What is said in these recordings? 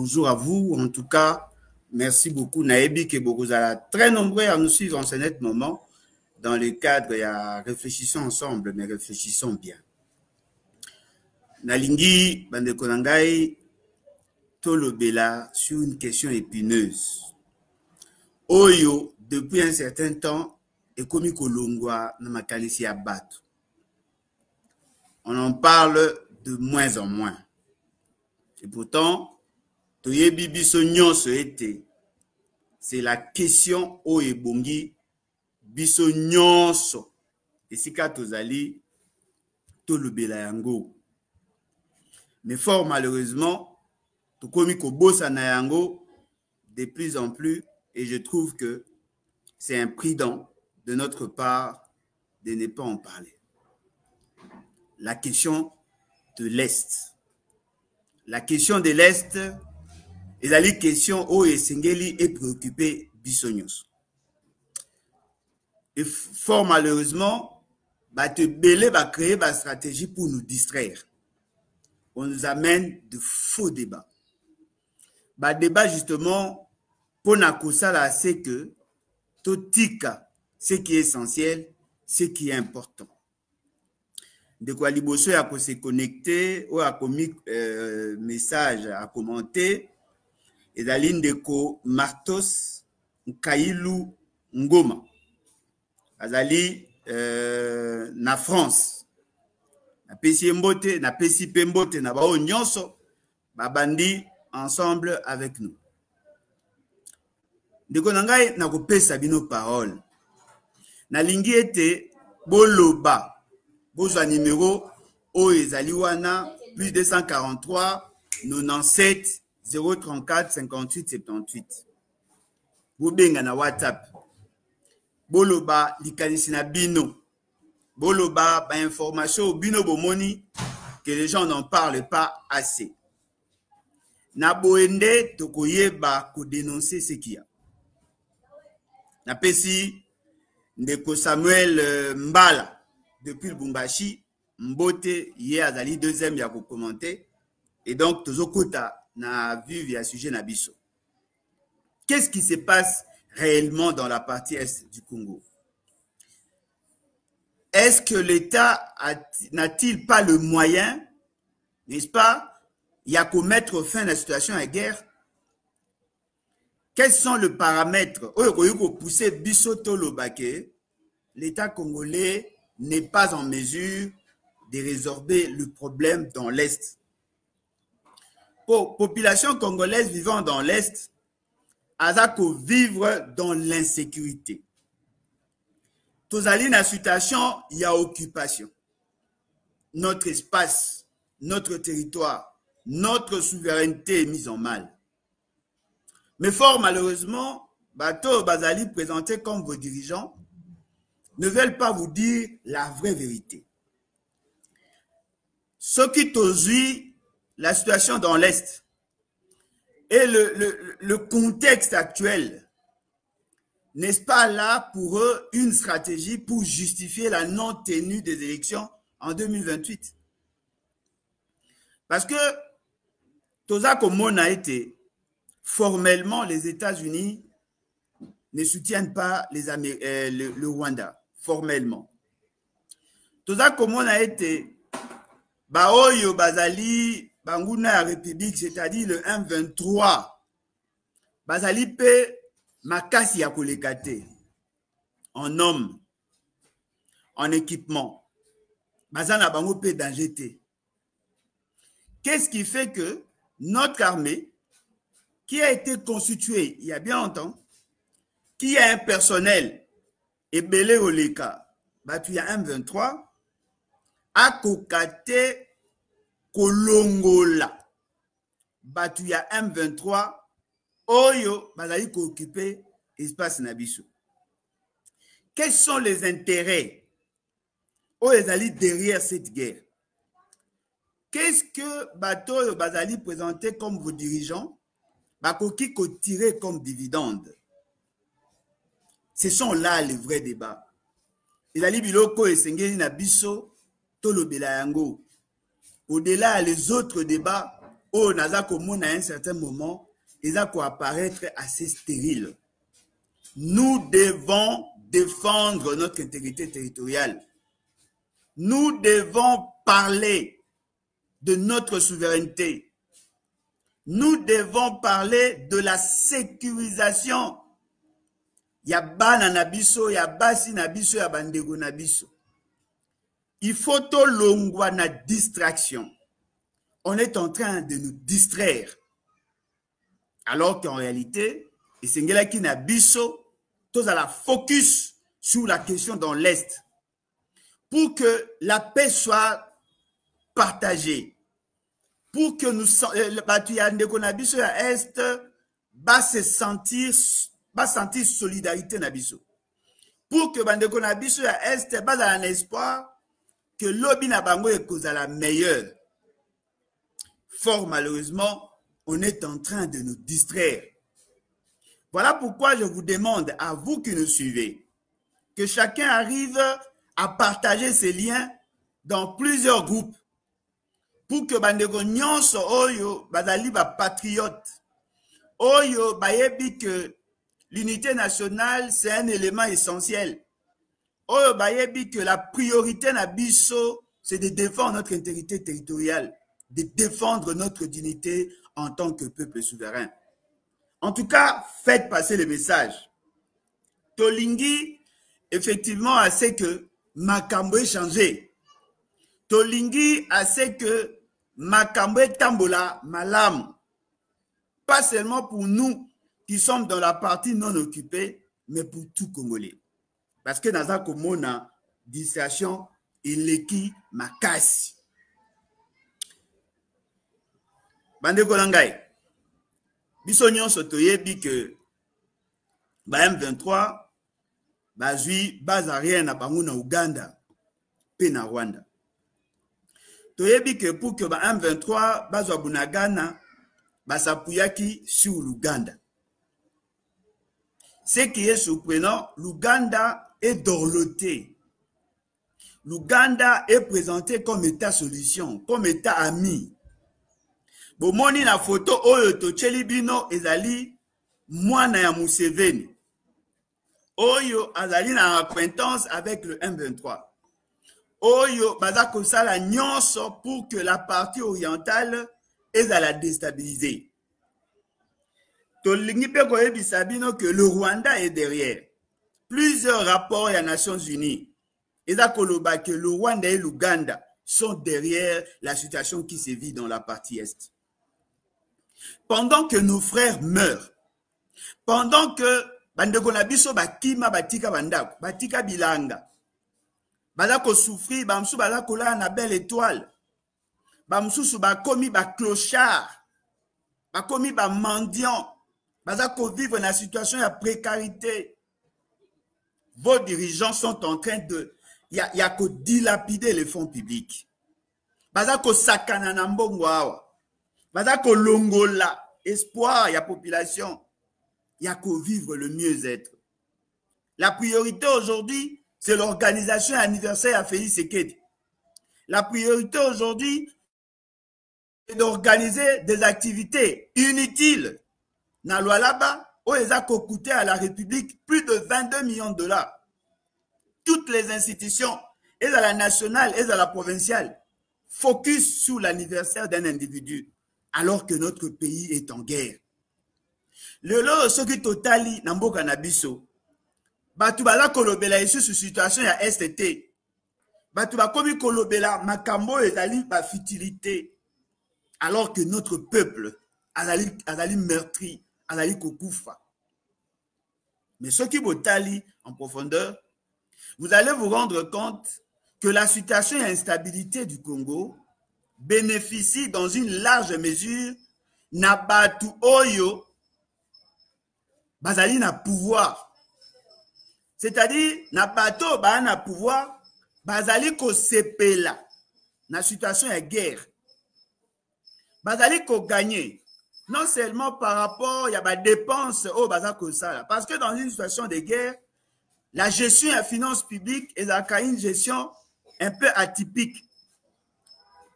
bonjour à vous. En tout cas, merci beaucoup. Naebi que vous êtes très nombreux à nous suivre en ce net moment. Dans le cadre, il y a réfléchissons ensemble, mais réfléchissons bien. Nalingi Bandekonangai Tolobela sur une question épineuse. Oyo, depuis un certain temps, est comme Kolongwa Namakalisi Abat. On en parle de moins en moins. Et pourtant, Toyebi Biso Nyonso ete, c'est la question Oyebongi Biso Nyonso. Et si Katozali, Tolobela Yango. Mais fort malheureusement, Tokomi Kobosa na Yango de plus en plus, et je trouve que c'est imprudent de notre part de ne pas en parler. La question de l'Est. La question de l'Est est la question où Esengeli est préoccupé Bissonios. Et fort malheureusement, Belé va créer une stratégie pour nous distraire. On nous amène de faux débats. Débat justement, pour Nakosala, c'est que Totika, ce qui est essentiel, ce qui est important. De quoi Liboso a se connecter ou a commis message à commenter et d'aline de ko Martos Nkailu Ngoma azali na France na pesi mbote na pesi pembote na bao nyonso babandi ensemble avec nous. De ko nangai na ko pesa bino parole na lingi ete boloba Bozwa numéro Oezaliwana plus 243 97 034 58 78. Bobenga na WhatsApp. Boloba likanisi na bino. Boloba ba information bino bomoni que les gens n'en parlent pas assez. Na boende tokoyeba ko dénoncer ce qu'il y a. Na pesi ndeko Samuel Mbala depuis le Bumbashi, Mbote, hier, Azali, deuxième, il y a commenté. Et donc, Tozokota n'a vu via sujet Nabiso. Qu'est-ce qui se passe réellement dans la partie est du Congo? Est-ce que l'État n'a-t-il pas le moyen, n'est-ce pas, il y a qu'à mettre fin à la situation à guerre? Quels sont les paramètres? Pour pousser Bisoto Lobake, l'État congolais n'est pas en mesure de résorber le problème dans l'Est. Pour la population congolaise vivant dans l'Est, Azako vivre dans l'insécurité. Tozali na situation, il y a occupation. Notre espace, notre territoire, notre souveraineté est mise en mal. Mais fort malheureusement, Bato Bazali présenté comme vos dirigeants ne veulent pas vous dire la vraie vérité. Ce qui t'osue la situation dans l'Est et le contexte actuel, n'est-ce pas là pour eux une stratégie pour justifier la non-tenue des élections en 2028? Parce que Toza Komona a été formellement les États-Unis ne soutiennent pas le Rwanda. Formellement. Toza comment a été Baoyo Bazali Banguna République, c'est-à-dire le M23. Bazali pe Makasi ya kolekate en hommes, en équipement. Bazana bango pe danger. Qu'est-ce qui fait que notre armée, qui a été constituée il y a bien longtemps, qui a un personnel et belé oleka, batu ya M23, a kokate kolongola, batu ya M23, oyo bazali ko occuper espace nabiso. Quels sont les intérêts oyezali derrière cette guerre? Qu'est-ce que bato bazali présenté comme vos dirigeants, bakoki ko tirer comme dividende? Ce sont là les vrais débats. Ezali biloko esengeli na biso tolobela yango. Au-delà les autres débats, au Nazako Mona à un certain moment, ils vont apparaître assez stériles. Nous devons défendre notre intégrité territoriale. Nous devons parler de notre souveraineté. Nous devons parler de la sécurisation. Ya bana na biso, ya basi na biso, ya bandego na biso. Il faut to longwa na distraction. On est en train de nous distraire. Alors qu'en réalité, et c'est qui na biso, tous à la focus sur la question dans l'Est. Pour que la paix soit partagée. Pour que nous, biso à Est, va se sentir solidarité na biso. Pour que bandeko na biso à Est, va dans l'espoir que l'obi na bango est cause à la meilleure. Fort malheureusement, on est en train de nous distraire. Voilà pourquoi je vous demande, à vous qui nous suivez, que chacun arrive à partager ses liens dans plusieurs groupes pour que bandeko nyonso oyo bazali ba patriote oyo bayebi que l'unité nationale c'est un élément essentiel. Oyo bayebi que la priorité na biso c'est de défendre notre intégrité territoriale, de défendre notre dignité en tant que peuple souverain. En tout cas, faites passer le message. Tolingi, effectivement, a fait que Makambo ait changé. Tolingi a fait que Makambo ait tambola malam. Pas seulement pour nous qui sommes dans la partie non occupée, mais pour tout Congolais. Parce que dans un komona, distraction, il est qui ma casse. Bande Kolangai. Biso nyonso toyebi que ba M23 bazui bazarien na bango na Uganda pe na Rwanda. Toyebi que pour que ba M23 bazwa Bunagana basapuyaki sur l'Ouganda. Ce qui est surprenant, l'Ouganda est dorloté. L'Ouganda est présenté comme État solution, comme État ami. Bomoni na photo oyo tocheli bino ezali mwana ya Museveni. Oyo azali na acquaintance avec le M23. Oyo bazako sala nyonso pour que la partie orientale ezala déstabiliser. Tolingi pe koyebisa bino que le Rwanda est derrière. Plusieurs rapports des Nations Unies ezakoloba que le Rwanda et l'Ouganda sont derrière la situation qui se vit dans la partie est. Pendant que nos frères meurent, pendant que bandeko na biso bakima batika bandako, batika bilanga, bazako souffrir, bamsu bazako la na belle étoile, bamsusu bakomi ba clochard, bakomi ba mendiant, bazako vivre na situation de précarité. Vos dirigeants sont en train de ya ko dilapider les fonds publics. Bazako sakana na mbongo awa. Bazako longola espoir ya population. Ya ko vivre le mieux-être. La priorité aujourd'hui, c'est l'organisation anniversaire à Félix Tshisekedi. La priorité aujourd'hui, c'est d'organiser des activités inutiles. Na Lualaba, où ils ont coûté à la République plus de 22 millions de dollars. Toutes les institutions, et à la nationale, et à la provinciale, focus sur l'anniversaire d'un individu, alors que notre pays est en guerre. Le lot, ce qui totali, Namboka Nabiso, Batubala Kolobela, ici, sur situation, il y a STT. Batuba Komi Kolobela, Makambo et Dali, ba futilité, alors que notre peuple, Azali meurtri, Azali Kokoufa. Mais ce qui botali en profondeur, vous allez vous rendre compte que la situation d'instabilité du Congo bénéficie dans une large mesure Nabatu Oyo Bazali na pouvoir. C'est-à-dire, Nabatu Ba na pouvoir, Bazali ko sepela na situation de guerre. Bazali ko gagner. Non seulement par rapport à la dépense au Bazako Sala, parce que dans une situation de guerre, la gestion des finances publiques est une gestion un peu atypique.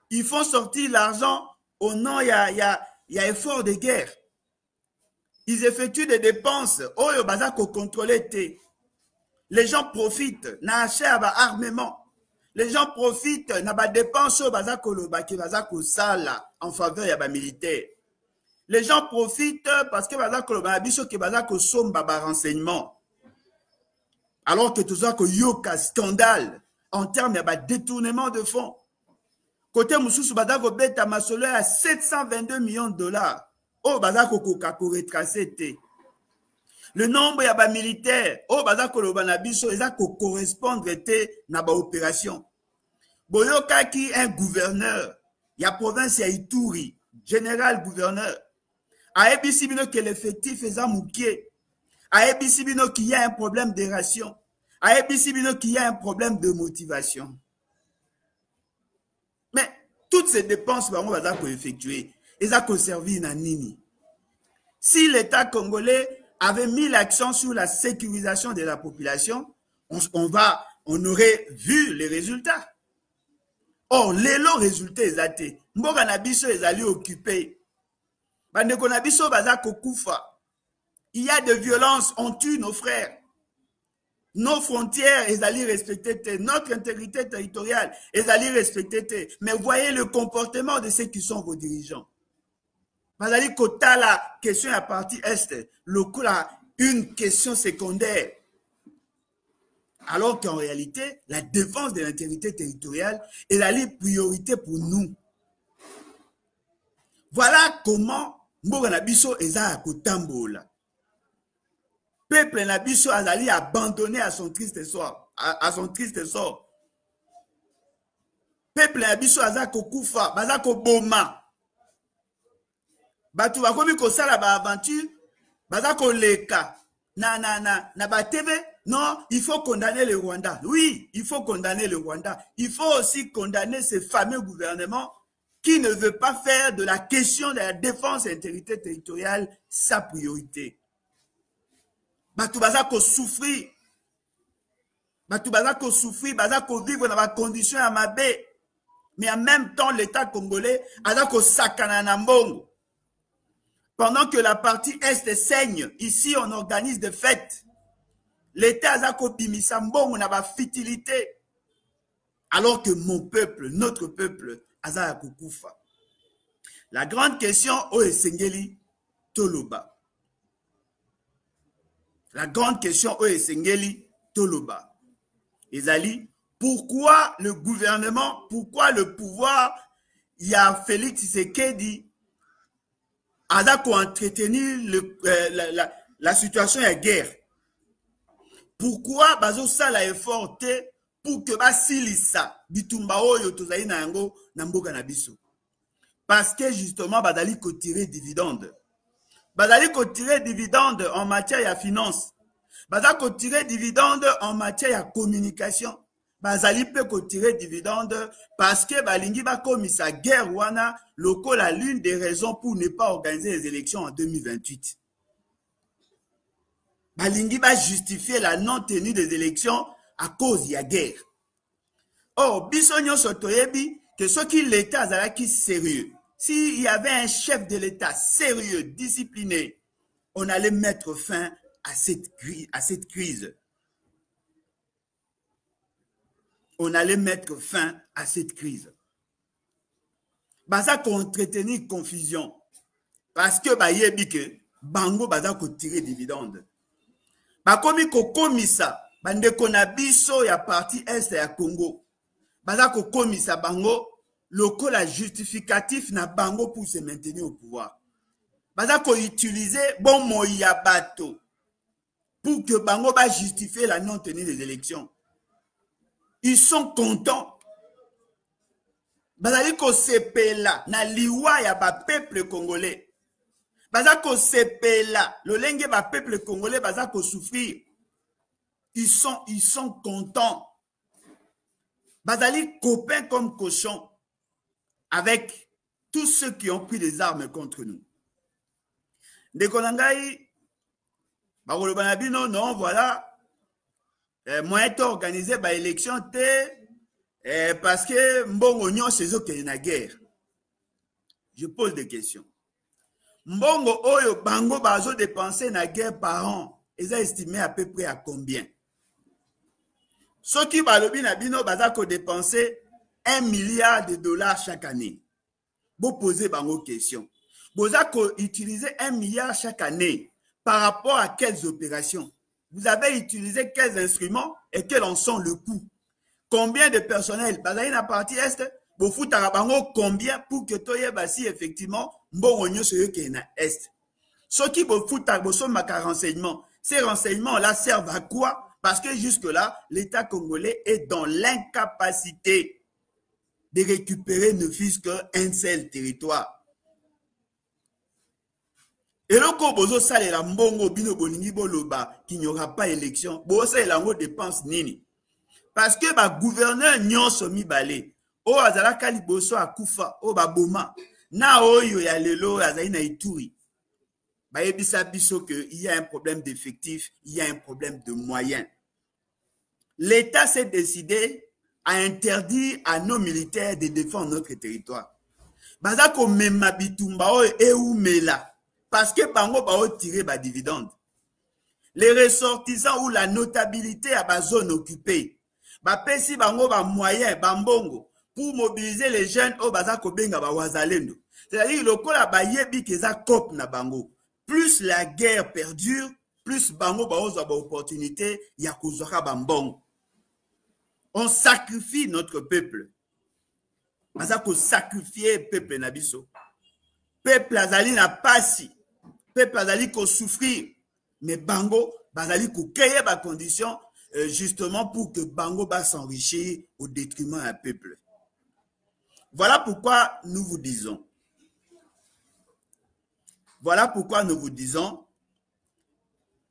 Ils font sortir l'argent au nom, il y a effort de guerre. Ils effectuent des dépenses. Oyo bazako contrôler té. Les gens profitent. Na achète armement. Les gens profitent. Na ba dépenses au bazako lo baki bazako sala en faveur ya ba militaire. Les gens profitent parce que bazako lo ba biso ke bazako somba ba renseignement. Alors que tout ça que yoka scandale en termes de détournement de fonds. Côté Moussous bazako beta masolo à 722 millions de dollars. Oh, bazako kokako retracé té. Le nombre ya ba militaire, oh bazako lo banabiso, ezako correspondre té na ba opération. Boyoka ki un gouverneur, ya province ya Ituri, général gouverneur. A ebisi bino que l'effectif est moukié. A ebisi bino qu'il y a un problème de ration. A ebisi bino qu'il y a un problème de motivation. Mais toutes ces dépenses, on va effectuer. Ils ont conservé na nini. Si l'État congolais avait mis l'accent sur la sécurisation de la population, on aurait vu les résultats. Or, les lots résultats exactés. Mboka na biso ezali occupé. Bandeko na biso bazako kufa. Il y a de violences, on tue nos frères. Nos frontières, ezali respectées. Notre intégrité territoriale, ezali respectée. Mais voyez le comportement de ceux qui sont vos dirigeants. Bazali kota la question à partie est, une question secondaire. Alors qu'en réalité, la défense de l'intégrité territoriale est la priorité pour nous. Voilà comment Mboka na biso eza kotambola. Peuple na biso azali abandonné à son triste sort. Peuple na biso aza kokufa, baza koboma. Batu bakomi kosala ba aventure, baza koleka na ba TV. Non, il faut condamner le Rwanda. Oui, il faut condamner le Rwanda. Il faut aussi condamner ce fameux gouvernement qui ne veut pas faire de la question de la défense et de l'intégrité territoriale sa priorité. Batu baza ko souffrir. Batu baza ko souffrir, baza ko vivre dans des conditions à mabe. Mais en même temps, l'État congolais baza ko sakana na mbongo. Pendant que la partie Est saigne, ici on organise des fêtes. L'État a bimisa mbongo na ba fitilité. Alors que mon peuple, notre peuple, aza kukufa. La grande question o esengeli toloba. La grande question o esengeli toloba. Ezali, pourquoi le gouvernement, pourquoi le pouvoir, il y a Félix Tshisekedi a entretenir la situation de guerre. Pourquoi bazo sala effort pour que basilisa bitumba oyo tozali na yango na mboka na biso? Parce que justement bazali ko tirer dividende. Bazali ko tirer dividende en matière de finance. Bazali ko tirer dividende en matière de communication. Bazali pe ko tirer dividende parce que balingi ba komisa guerre wana lokola l'une des raisons pour ne pas organiser les élections en 2028. Balingi va justifier la non-tenue des élections à cause de la guerre. Or, bisogno sotoyebi que ce qui l'État azalaki sérieux. S'il y avait un chef de l'État sérieux, discipliné, on allait mettre fin à cette crise. On allait mettre fin à cette crise. Baza ko entretenir confusion. Parce que bayebi que bango baza ko tirer dividende. Bakomi ko komisa bandeko na biso ya parti est ya Congo. Baza ko komisa bango lokola justificatif na bango pour se maintenir au pouvoir. Baza ko utiliser bon moya bato pour que bango ba justifier la non-tenue des élections. Ils sont contents. Bazali ko sepela na liwa ya ba peuple congolais. Baza ko sepela lolenge ba peuple congolais baza ko souffrir. Ils sont contents. Bazali copains comme cochons avec tous ceux qui ont pris des armes contre nous. Ndekonangai bakoloba na bino non voilà moyen organiser ba élection te parce que mbongo nyonso ezokende na guerre. Je pose des questions. Mbongo oyo bango bazo dépenser na guerre par an, ils ont estimé à peu près à combien? Ceux qui balobi na bino bazako dépenser 1 milliard de dollars chaque année. Vous posez bango question. Vous avez utilisé 1 milliard chaque année par rapport à quelles opérations? Vous avez utilisé quels instruments et quels en sont le coût? Combien de personnel? Bazali na partie est, vous foutez bango combien pour que toye basi effectivement mbongo nyoso yoke na est. Ceux qui vous foutent à renseignements, ces renseignements-là servent à quoi? Parce que jusque-là, l'État congolais est dans l'incapacité de récupérer ne fût-ce qu'un seul territoire. Et le Kobozo salela mbongo bino boningi boloba qu'il n'y aura pas élection. Bo salela ngo dépense nini. Parce que ba gouverneur nyonso mibale o azala kaliboso akufa o ba boma na oyo ya lelo azali na Ituri. Ba yebisa biso que il y a un problème d'effectifs, il y a un problème de moyens. L'État s'est décidé à interdire à nos militaires de défendre notre territoire. Bazako mema bitumba o eumela. Parce que bango ba tirer ba dividende. Les ressortissants ou la notabilité à ba zone occupée. Ba pesi bango ba moyen ba mbongo pour mobiliser les jeunes au bazako benga ba wazalendo. C'est-à-dire lokola ba yebi keza kop na bango. Plus la guerre perdure, plus bango ba oza ba opportunité ya kozwaka ba mbongo. On sacrifie notre peuple. Bazako sacrifier peuple na biso. Peuple azali na pasi. Peuple azali ko souffrir, mais bango bazali ko créer ba condition justement pour que bango va s'enrichir au détriment d'un peuple. Voilà pourquoi nous vous disons. Voilà pourquoi nous vous disons,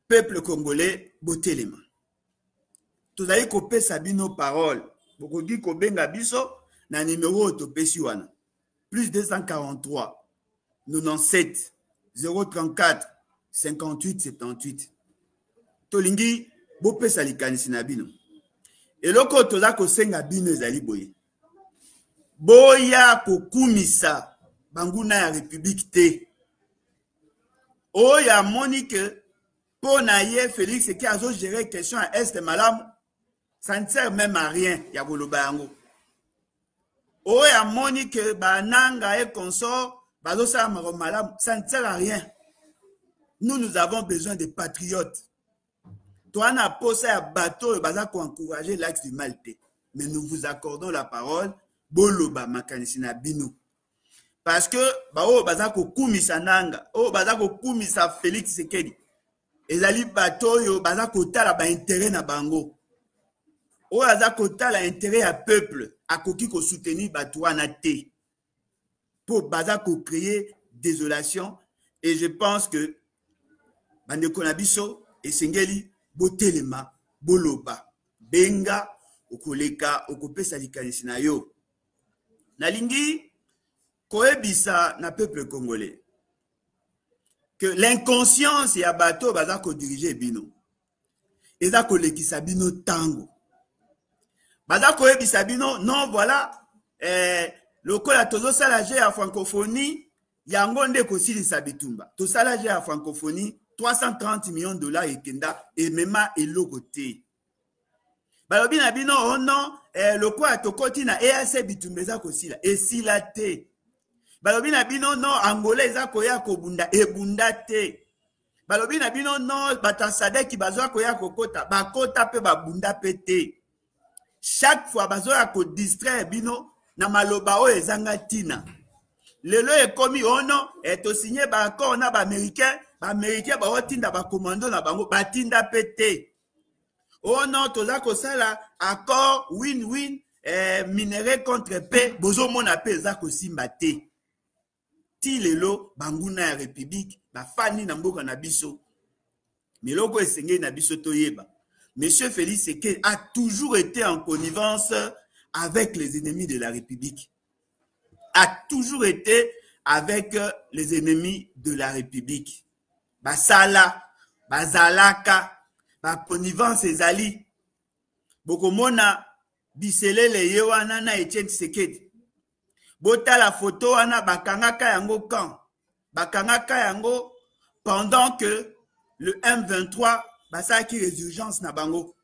peuple congolais, botelema. Tozali kopé sabino parole. Bokoki ko benga biso na numéro topesi wana. Plus 243 97 034 58 78. Tolingi bopesa likanisi na bino. Eloko toza kosenga bino ezali boye. Boya kokumisa banguna ya République te. Oya Monique pona ye Félix qui a géré question à Est Malam, ça ne sert même à rien ya koloba yango. Oya Monique bananga et consort bazo sa malam, ça ne sert à rien. Nous avons besoin de patriotes. Toi, na posé à bateau et baza ko encourager l'axe du Maltais. Mais nous vous accordons la parole, boloba makanisina bino. Parce que bao baza ko kumisa nanga, o baza ko kumisa Félix Sekedi. Ezali bateau yo baza ko tala ba intérêt na bango. O baza ko tala intérêt à peuple, akoki ko soutenir bateau na te. Pour baza ko créer désolation. Et je pense que bandeko na biso esengeli botelema boloba benga okoleka okopesa likanisi na yo. Nalingi koebisa na peuple congolais que l'inconscience ya bato baza ko diriger bino. Eza kolekisa bino tango. Baza koebisa bino non voilà lokola tozo salaje ya francophonie yango nde kosilisa bitumba. To salaje ya francophonie 330 millions de dollars ekenda et même eloko te. Balobi na bino oh non lokola tokoti na EAC bitumba eza kosila esila te. Balobi na bino non Angola eza koya kobunda ebunda te. Balobi na bino non batansade ki bazwa koya kokota bakota pe babunda pe te. Chaque fois bazoya ko distraire bino na maloba o ezanga tina. Lelo ekomi ono to signé ba accord na ba américain ba otinda ba commando na bango batinda pété. Oh non toza ko sala accord win-win minerai contre paix bozo mona pe za ko simba te. Ti lelo banguna ya République ba fani na mboka na biso. Miloko esengé na biso toyeba. Monsieur Félix Sekedi a toujours été en connivence avec les ennemis de la République. A toujours été avec les ennemis de la République. Basala, bazalaka, ba connivence ezali. Bokomona biselele yewana na Etienne Tshisekedi. Bota la photo wana bakangaka yango quand? Bakangaka yango pendant que le M23 basaki les urgences na bango.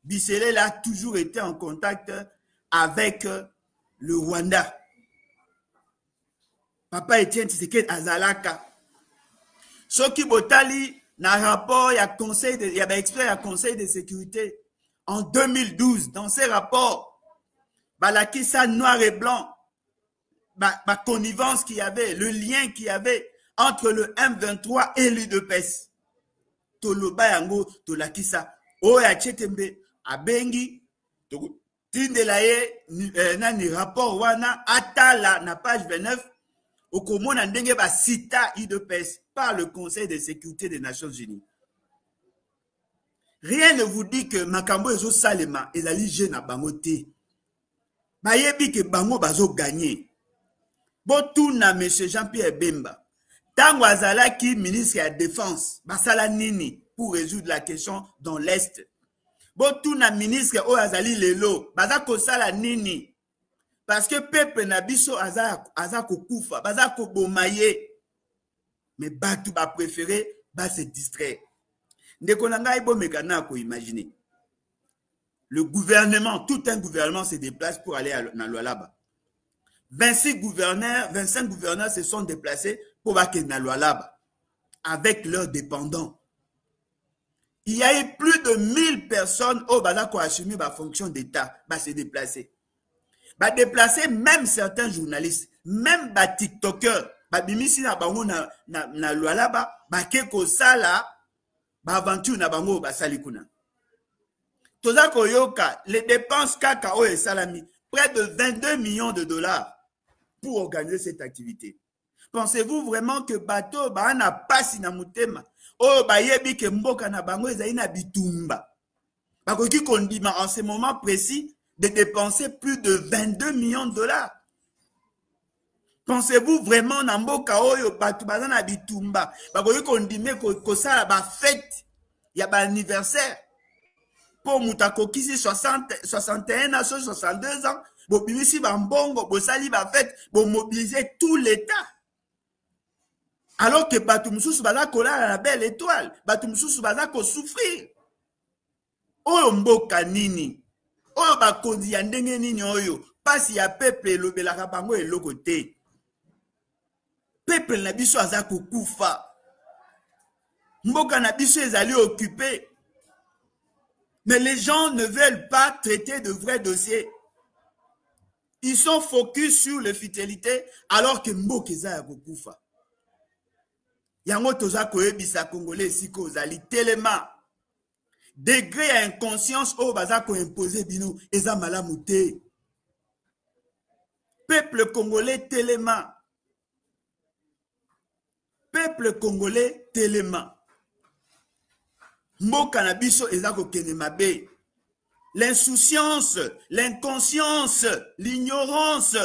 Biselel a toujours été en contact avec le Rwanda. Papa Etienne Tshisekedi azalaka. Soki botali na rapport ya conseil de ya ba expert ya conseil de sécurité en 2012 dans ces rapports balaki ça noir et blanc ba connivence qu'il y avait, le lien qu'il y avait entre le M23 et l'UDPS. Toloba yango tolaki ça. Oya Chetembe abengi tindela ye nani rapport wana atala na page 29 okomona ndenge ba cita UDPS par le Conseil de sécurité des Nations Unies. Rien ne vous dit que makambo ezo salema ezali jeune na bango te. Bayebi ke bango bazo gagner. Botuna monsieur Jean-Pierre Bemba. Tango azalaki ministre de la Défense, basala nini pour résoudre la question dans l'Est. Botuna ministre o azali lelo, baza kosala nini. Parce que peuple na biso aza kokufa, baza kobomaye. Mais batu ba préféré ba se distraire. Ndeko na ngai bo mekana ko imaginer. Le gouvernement, tout un gouvernement se déplace pour aller à Lualaba. 25 gouverneurs se sont déplacés pour aller à Lualaba avec leurs dépendants. Il y a eu plus de 1000 personnes au Bazako assumé la fonction d'État, se déplacer. Déplacer même certains journalistes, même les TikTokers, bimisi na bango na Lualaba, keko sala, aventure na bango basali kuna. Tozako yoka, les dépenses kakao et salami, près de 22 millions de dollars pour organiser cette activité. Pensez-vous vraiment que bateau na pasi na mutema, oh bayebi ke mboka na bango ezali na bitumba. Bakoki kondima en ce moment précis de dépenser plus de 22 millions de dollars. Pensez-vous vraiment na mboka oyo batu baza na bitumba, bakoki kondime ko sala ba fête, ya ba anniversaire. Pour Moutako kisi 61 ans, 62 ans, bo bimisi ba mbongo, bo sali ba fête, bo mobiliser tout l'État. Alors que Batou Moussous baza kola la belle étoile, Batou Moussous baza ko souffrir. Oyo mboka nini, oyo bakondi ya ndenge nini oyo, pasi ya peuple elobelaka bango eloko te. Peuple na biso aza kokufa. Mboka na biso ezali occupé. Mais les gens ne veulent pas traiter de vrais dossiers. Ils sont focus sur les fidélités alors que mboka eza ya kokufa. Yango toza koyebisa Congolais siko ozali telema. Degré ya inconscience o baza ko imposer bino eza malamu te. Peuple congolais telema. Peuple congolais telema. Mboka na biso eza kokende mabe. L'insouciance, l'inconscience, l'ignorance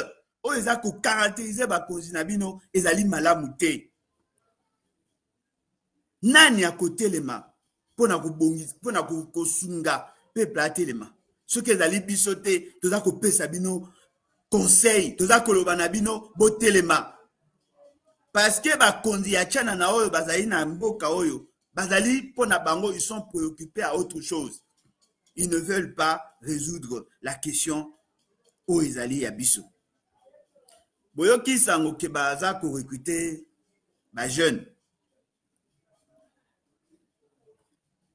o eza ko caractériser bakonzi na bino ezali malamu te. Nani akotelema pona kobongisa pona kosunga peuple atelema. Soki ezali biso te toza kopesa bino conseil, toza koloba na bino botelema. Parce que bakonzi ya tchana na oyo bazali na mboka oyo bazali pona bango, ils sont préoccupés à autre chose. Ils ne veulent pas résoudre la question o ezali ya biso. Boyoki sango ke baza ko recruter ba jeune.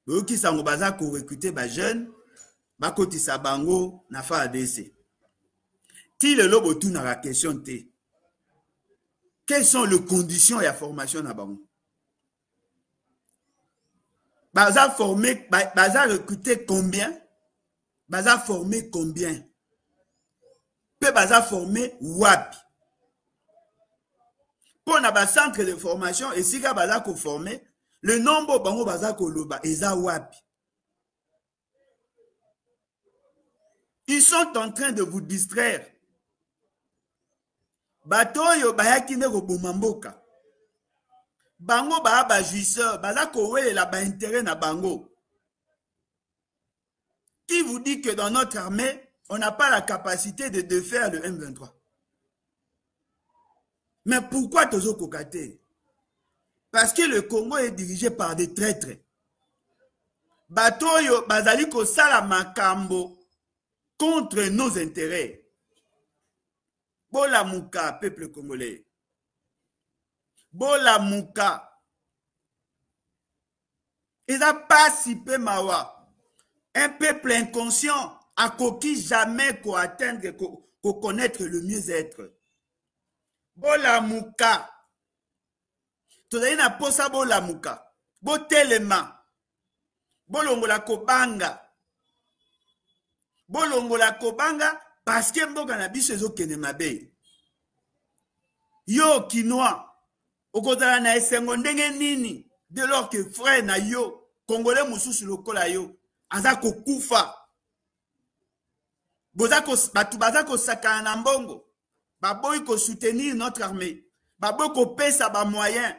Boyoki sango baza ko recruter ba jeune, bakotisa bango na fa ADC. Ti le lobo tout na la question te. Quelles sont les conditions et la formation na bango? Baza formé, baza recruté combien? Baza formé combien? Pe baza formé wapi? Pour na ba centre de formation et si ka baza ko formé, le nombre bango baza ko loba eza wapi? Ils sont en train de vous distraire. Batoyo bayaki ne ko bomamboka. Bango ba jouisseur, baza ko welela ba intérêt na bango. Qui vous dit que dans notre armée, on n'a pas la capacité de défaire le M23? Mais pourquoi tozo kokate? Parce que le Congo est dirigé par des traîtres. Batoyo bazali kosala makambo contre nos intérêts. Bola Mouka, peuple congolais. Bola Mouka. Ils n'ont pas si peu mawa. Un peuple inconscient a coquille jamais qu'au atteindre, qu'au connaître le mieux-être. Bola Mouka. Tozali na posa bola Mouka. Botelema. Bolongola kobanga. Bolongola kobanga parce que mboka na biso ezokende mabe. Yo kinois. Okozala na esengo ndenge nini dès lors que frère na yo congolais mususu lokola yo aza kokufa. Batu baza kosakana na mbongo. Baboyi ko soutenir notre armée. Baboyi ko pesa ba moyens.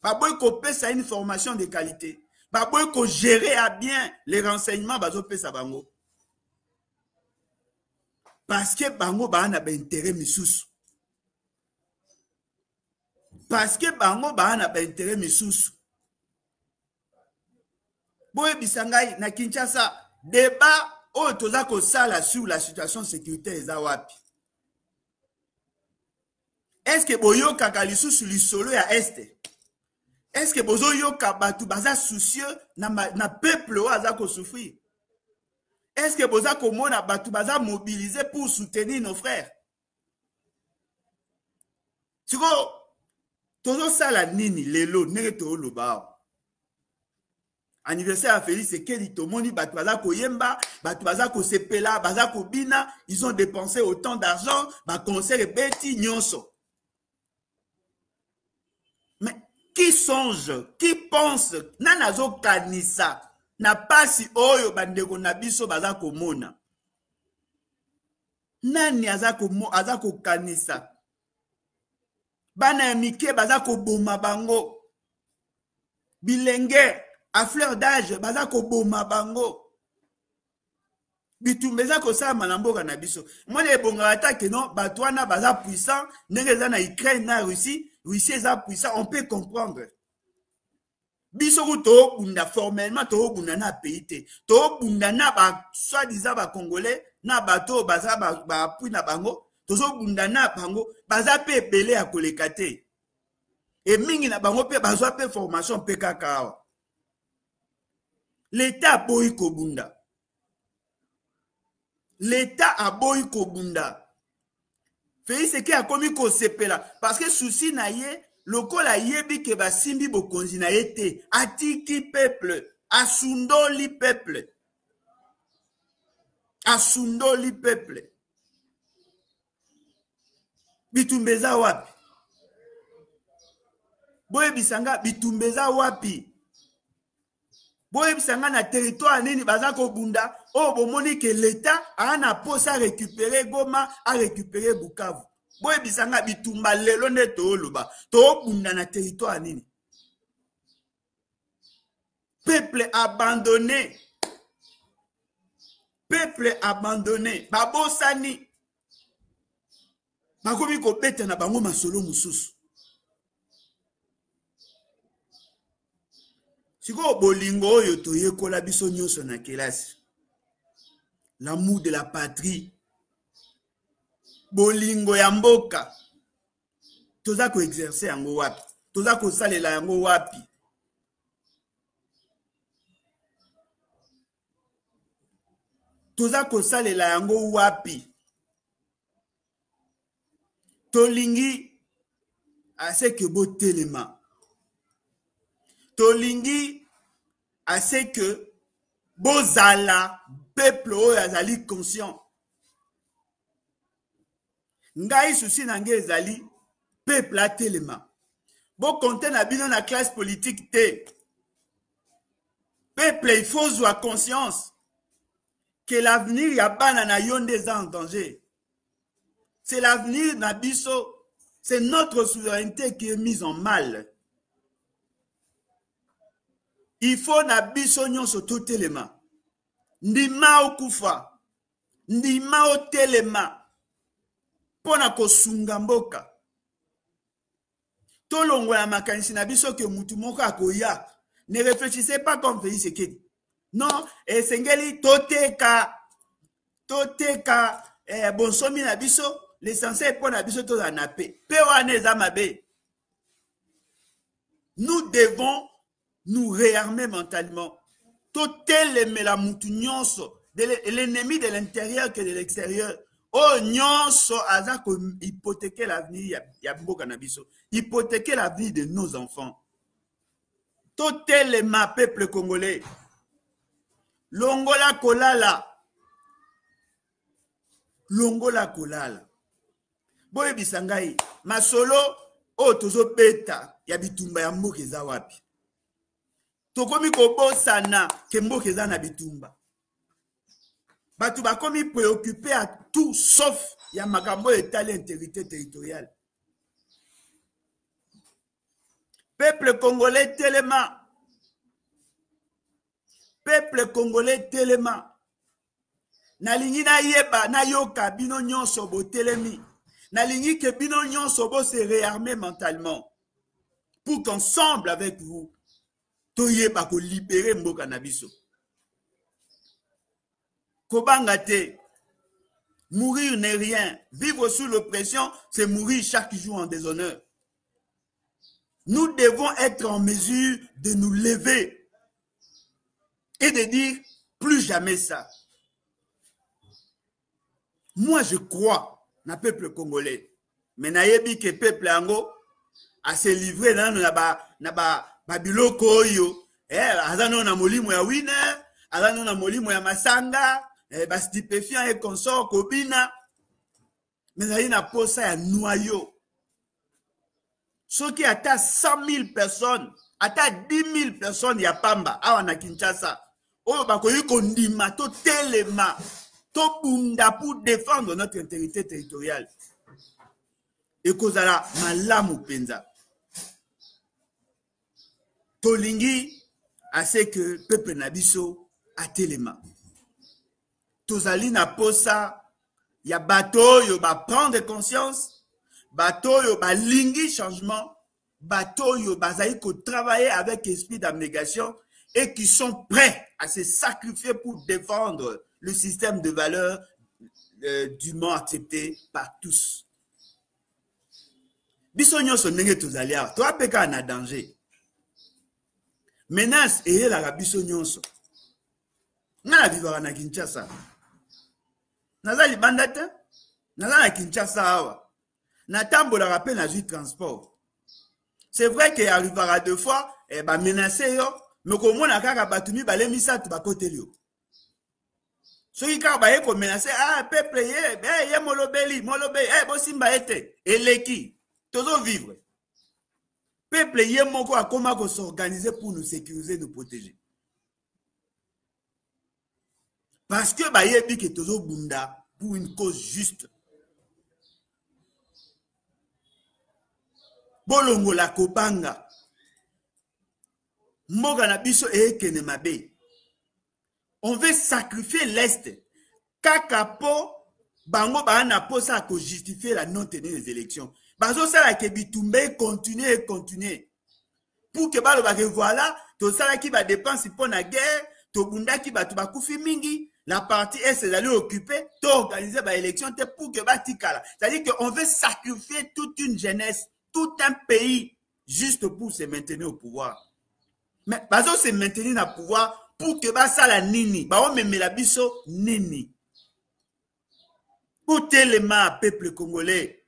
Baboyi ko pesa une formation de qualité. Baboyi ko gérer à bien les renseignements bazo pesa bango. Parce que bango ba na ba intérêt misusu. Parce que bango ba na ba intérêt misusu. Boye bisangai na Kinshasa débat o toza ko sala sur la situation sécuritaire eza wapi. Est-ce que boyo kaka lisusu lisolo ya este? Est-ce que bozo yoka batu baza soucieux na peuple o aza ko souffrir? Est-ce que boza komona batu baza mobilisé pour soutenir nos frères? Siko tozo sala nini lelo nenge to loba. Anniversaire à Félix Sekedi tomoni batu baza ko yemba, batu baza ko sepela, baza ko bina, ils ont dépensé autant d'argent, ba concert beti nyonso. Mais qui songe, qui pense, nanazo kanisa, na pasi oyo bandeko na biso baza komona. Nani aza ko kanisa. Bana ya mike baza ko boma bango. Bilenge à fleur d'âge baza ko boma bango. Bitumbeza ko sa manamboka na biso. Mwana ebonga atake non batwana baza puissant, ndenge za na Ukraine na Russie. Oui, c'est ça puissant, on peut comprendre. Biso to bunda formellement to bunda na pays te. To bunda na ba soi-disant ba congolais na bato baza ba appui na bango, tozo bunda na bango, baza pe belé a kolekate. Et mingi na bango pe bazwa pe formation pe kaka. L'état boy ko bunda. L'état a boy ko bunda. Félix Sekedi a commis ko sepela parce que souci na ye lokola yebi ke ba simbi bokonzi na yete atiki peuple asundoli peuple bitumbeza wapi boye bisanga bitumbeza wapi boye bisanga na territoire nini baza ko bunda o bomoni ke l'état a na posa récupérer Goma a récupérer Bukavu boye bisanga bitumba lelo nde toloba to bunda na territoire nini peuple abandonné babosani bakomi ko beta na bango masolo mususu siko bolingo oyo toyekola biso nyonso na kelasi l'amour de la patrie bolingo ya mboka toza ko exercer yango wapi toza ko salela yango wapi toza ko salela yango wapi tolingi ase que botelema tolingi ase que bozala peuple oyo azali conscient ngai souci nange ezali peuple atelema bo compter na bino na classe politique te peuple il faut avoir conscience que l'avenir ya bana na yo nde eza en danger c'est l'avenir na biso c'est notre souveraineté qui est mise en mal il faut na biso nyonso totelema ndima okufa ndima otelema pona kosunga mboka tolongola makanisi na biso ke mutu moko akoya. Ne réfléchissez pas comme Félix Tshisekedi. Non, esengeli toteka bonsomi na biso, l'essentiel pour na biso to na paix. Pe wana eza mabe. Nous devons nous réarmer mentalement. Toteleme la mutu nyonso, l'ennemi de l'intérieur que de l'extérieur. Oh nyonso aza ko hypothéquer l'avenir ya mboka na biso, hypothéquer l'avenir de nos enfants. Totelema peuple congolais. Longola kolala. Longola kolala. Boye bisangai. Masolo o tozo beta ya bitumba ya mboka eza wapi. Tokomi kobosana ke mboka eza na bitumba. Batu bakomi préoccupé à tout sauf ya makambo etali intégrité territoriale. Peuple congolais telema. Peuple congolais telema. Nalingi na yeba na yoka bino nyonso bo telemi. Nalingi ke bino nyonso bo se réarmer mentalement. Pour qu'ensemble avec vous, toyeba ko libérer mboka na biso. Kobanga te. Mourir n'est rien. Vivre sous l'oppression, c'est mourir chaque jour en déshonneur. Nous devons être en mesure de nous lever et de dire plus jamais ça. Moi, je crois dans le peuple congolais. Mais nayebi que peuple ango a se livré dans na biloko yo. Azano na molimo ya winner, azano na molimo ya masanga, ba stupéfiant et consort kobina. Mais nayi na posa ya noyau. Ceux qui attendent 100 000 personnes, attendent 10 000 personnes, il y a Pamba, awa na Kinshasa. Oh, bakoyi kondima, to telema, to bunda pour défendre notre intégrité territoriale. Et kozala malamu penza. Tolingi, à ce que peuple nabiso a telema. Tozali na posa, ya bato yo ba prendre conscience. Bato yo ba lingi changement, bato yo bazali ko travailler avec esprit d'abnégation et qui sont prêts à se sacrifier pour défendre le système de valeurs dûment accepté par tous. Biso nyonso ndenge tozali awa, to apeka na danger. Menace eyelaka biso nyonso. Nga na vivaka na Kinshasa. Naza libanda te, naza na Kinshasa awa. Natambola rappel na jus transport. C'est vrai qu'il arrivera deux fois, et bah menacer yo, mais comme on a kaka batumi balé misa tu ba côté yo. Ceux qui kaka ba ko menacer peuple ye molobeli, bosimba ete eleki. Tozo vivre. Peuple ye moko a comment s'organiser pour nous sécuriser, nous protéger. Parce que ba yebi que tozo bunda pour une cause juste. Bolongo la kobanga. Mboga na biso ekene mabe. On veut sacrifier l'Est. Kakapo, bango ba na posa ko justifier la non-tenue des élections. Bazo sala ke bitumbe continuer. Pour que balo ba ke voilà, to sala ki ba dépense pour na guerre, to bunda ki ba to ba kufi mingi, la partie est allée occuper, to organiser ba élection te pour que ba tikala. C'est-à-dire qu'on veut sacrifier toute une jeunesse, tout un pays, juste pour se maintenir au pouvoir. Mais bazo se maintenir au pouvoir pour que ba sala nini, ba o meme la biso nini. Boutez les mains, peuple congolais.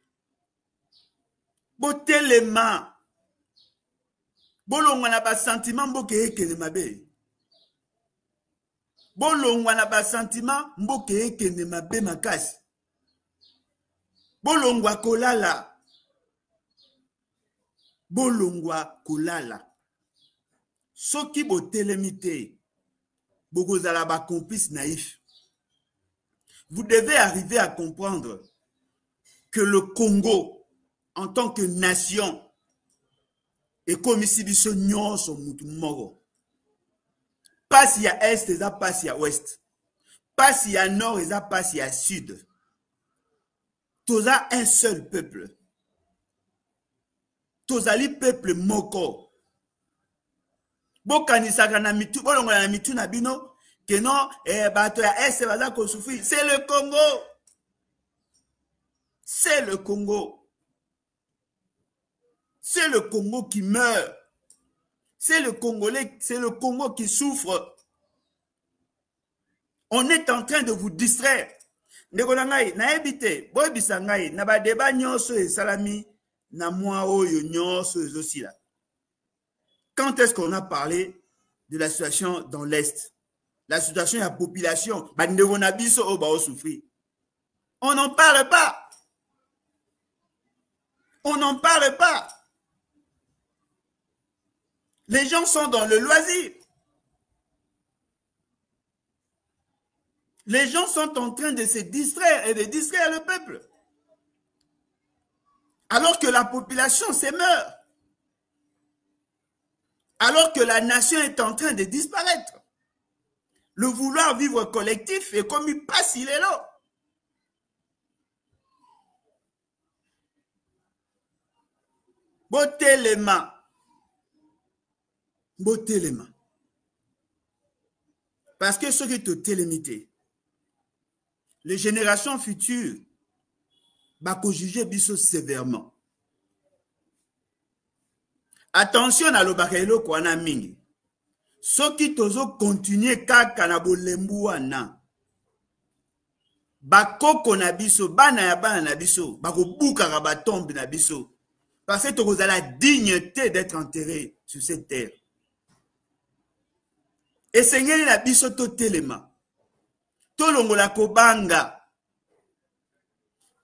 Boutez les mains. Bolongwa na ba sentiment mboke ekene mabe. Bolongwa na ba sentiment mboke ekene mabe makasi. Bolongwa kolala. Bolongwa kolala. Soki botelemite, bokozala ba complice naïf. Vous devez arriver à comprendre que le Congo, en tant que nation, est comme si biso nyonso mutu moko. Pas s'il y a est, ça pas s'il y a ouest. Pas s'il y a nord, ça pas s'il y a sud. Tout ça un seul peuple. tozali peuple moko. Bokanisaka na mitu, bolongola na mitu na bino, que non, bato ya est baza ko souffrir. C'est le Congo. C'est le Congo. C'est le Congo qui meurt. C'est le Congolais, c'est le Congo qui souffre. On est en train de vous distraire. Ndeko na ngai, na ebite, boyebisa ngai, na ba débat nyonso esalami na mwa oyo nyonso ezosila. Quand est-ce qu'on a parlé de la situation dans l'Est? La situation de la population, ba ndeko na biso o ba o souffrir. On n'en parle pas. On n'en parle pas. Les gens sont dans le loisir. Les gens sont en train de se distraire et de distraire le peuple. Alors que la population se meurt. Alors que la nation est en train de disparaître. Le vouloir vivre collectif est comme il passe, il est là. Botelema. Botelema. Parce que ce qui est télémité, les générations futures vont juger biso sévèrement. Attention à l'obakelo kwana mingi. Soki tozo continuer kaka na bolembu wana. Bakoko na biso, bana ya bana na biso, bako buka ba tombe na biso. Parce que vous avez la dignité d'être enterré sur cette terre. Et Seigneur la biso to telema. To longola kobanga.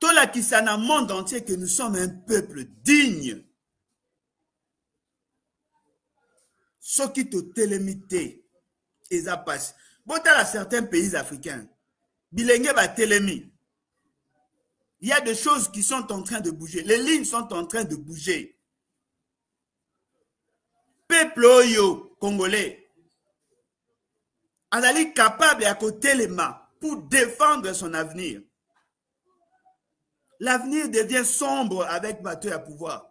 To la kisana monde entier que nous sommes un peuple digne. Ce qui te télémité, et ça passe. Bon, dans certains pays africains, bilenge ba télémi. Il y a des choses qui sont en train de bouger. Les lignes sont en train de bouger. Peuple oyo, congolais, est capable à côté les mains pour défendre son avenir. L'avenir devient sombre avec bateau à pouvoir.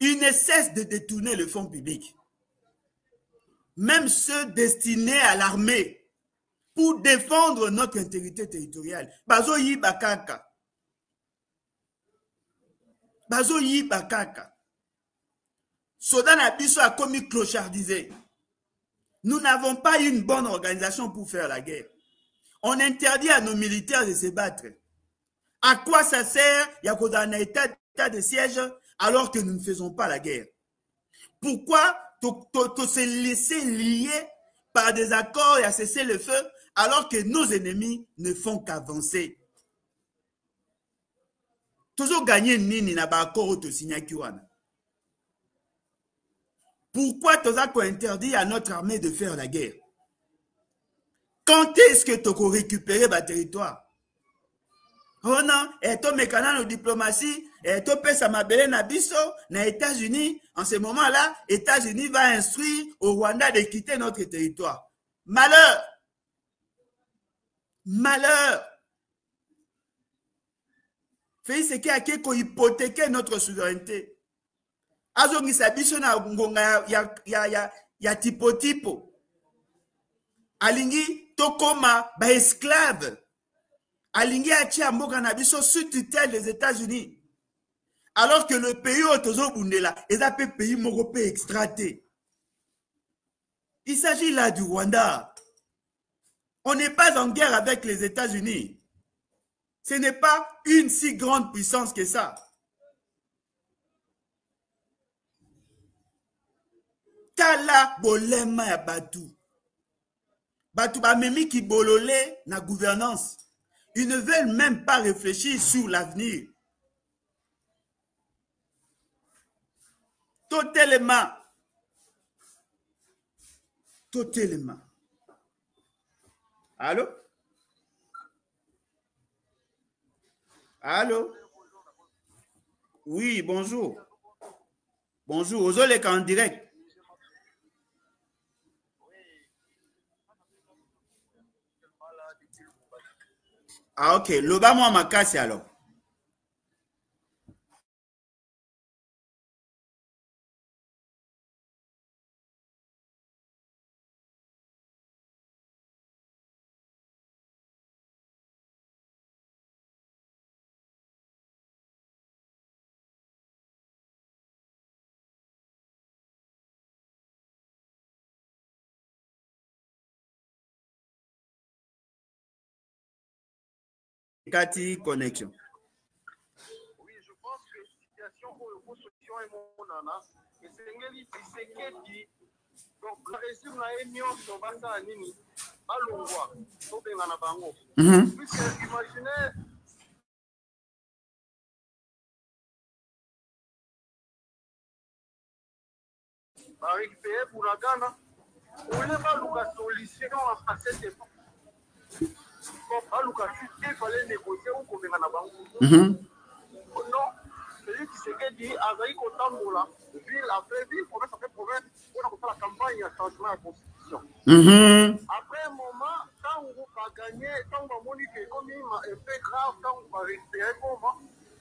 Il ne cesse de détourner le fonds public. Même ceux destinés à l'armée pour défendre notre intégrité territoriale. Bazo yi bakaka. Bazo yi bakaka. Sodan Abisso a commis clochardisé. Nous n'avons pas une bonne organisation pour faire la guerre. On interdit à nos militaires de se battre. À quoi ça sert? Il y a un état de siège alors que nous ne faisons pas la guerre. Pourquoi se laisser lier par des accords et à cesser le feu alors que nos ennemis ne font qu'avancer? Toujours gagner nini na ba accord to signaki wana. Pourquoi tu as interdit à notre armée de faire la guerre? Quand est-ce que tu as récupéré le territoire? Oh non, et tu mécanisme de diplomatie, et tu pèses à ma belle nabiso, na États-Unis, en ce moment-là, États-Unis va instruire au Rwanda de quitter notre territoire. Malheur! Malheur! Fait ce qui a hypothéqué notre souveraineté. Azongi sabiso na ngonga ya tipo. Alingi tokoma ba esclave. Alingi atia mboka na biso sous tutelle des États-Unis. Alors que le pays où tozo bundela est un pays moko pe extraté. Il s'agit là du Rwanda. On n'est pas en guerre avec les États-Unis. Ce n'est pas une si grande puissance que ça. Tala bolema ya batu. Batu ba memi ki bololé na gouvernance. Ils ne veulent même pas réfléchir sur l'avenir. Totalement. Totalement. Allô? Allô? Oui, bonjour. Bonjour, aux olèques en direct. Ah, ok. Loba moi ma casse alors. Kati connexion. Oui, je pense que situation pour solution est mon nana. Et c'est ce qui donc la résume la union sur basa nini balongwa to bengana bango. Puisque imaginez récupérer pour la Ghana, on n'est pas la solution à cette époque. Il fallait négocier ou qu'on venga na bango. Non, celui qui s'est dit, Azaï Kotambola, ville après ville, province après province, on a fait la campagne à changement de la constitution. Après un moment, quand on va gagner, quand on va moniquer comme un peu grave, quand on va récupérer comment,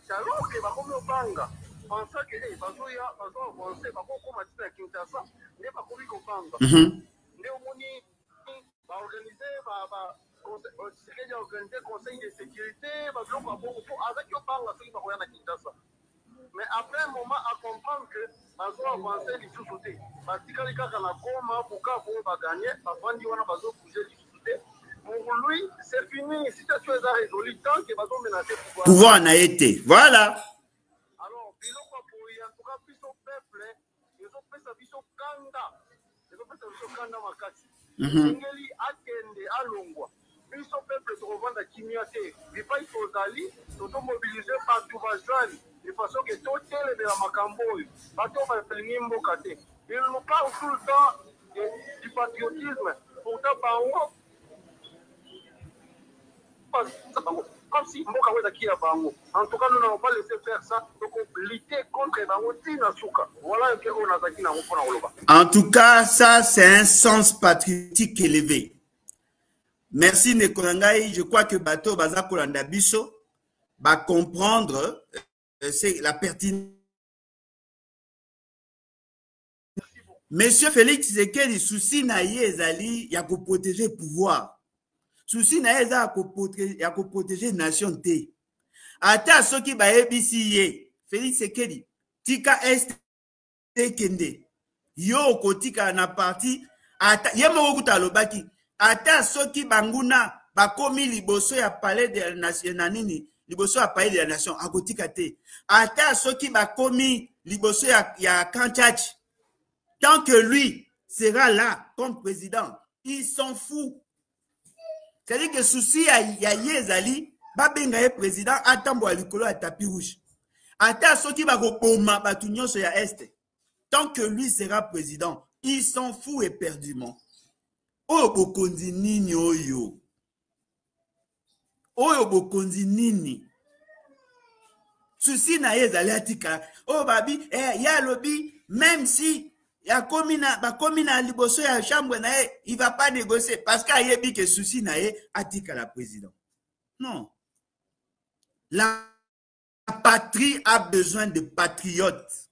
c'est alors que va comme au banga. Pensant que, eh, bazoya, bazo avancer, bako comme à dire Kinshasa, n'est pas comme au banga. N'est au moni, va organiser, va organiser conseil de sécurité, va bloquer avec au banga, ceux qui vont regarder à Kinshasa. Mais après un moment, à comprendre que bazo avancer les sous-sautés. Parce que les gars, quand on a comme, pour qu'on va gagner, avant d'y avoir bazo bouger les sous-sautés. Pour lui, c'est fini. Si tu as résolu, tant que bazo menacer pouvoir en a été. Voilà. Alors, biloko boye, en tout cas, biso peuple, ils ont fait sa biso kanda. Ils ont fait sa biso kanda makasi. Sengeli akende alongwa. Biso peuple se revendre à Kimiate. Bipai tozali, toto mobilisé partout bajali. De façon que tout est de la macamboy. Bato va faire mboka te. Ils nous parlent tout le temps du patriotisme. Pourtant, bango. Comme si mboka weza kia bango. En tout cas, nous n'avons pas laissé faire ça. Donc, lutter contre bango tina suka. Voilà ce qu'on a dit dans le Oloba. En tout cas, ça, c'est un sens patriotique élevé. Merci Nekonangai. Je crois que Bato Baza Kolanda Biso va comprendre c'est la pertinence. Monsieur Félix Tshisekedi, souci na ye ezali ya ko protéger pouvoir. Souci na ye eza ya ko protéger nation te. Ata soki ba ebisi ye, Félix Tshisekedi, tika est kende. Yo kotika na parti ata ye moko kuta lobaki. Ata soki banguna bakomi liboso ya palais de la nation nini, liboso ya palais de la nation akotika te. Ata soki bakomi liboso ya Kanchachi. Tant que lui sera là comme président, il s'en fout. C'est-à-dire que souci ya yezali, babenga ye président atambo alikolo ya tapis rouge. Ata soki bakopoma batu nyonso ya este. Tant que lui sera président, il s'en fout éperdument. Oyo bokonzi nini oyo? Oyo bokonzi nini? Souci na yezali atika. Oh babi, ya lobi, même si ya komina liboso ya chambre na ye, il va pas négocier parce qu'il que souci na ye atika la président. Non. La patrie a besoin de patriotes.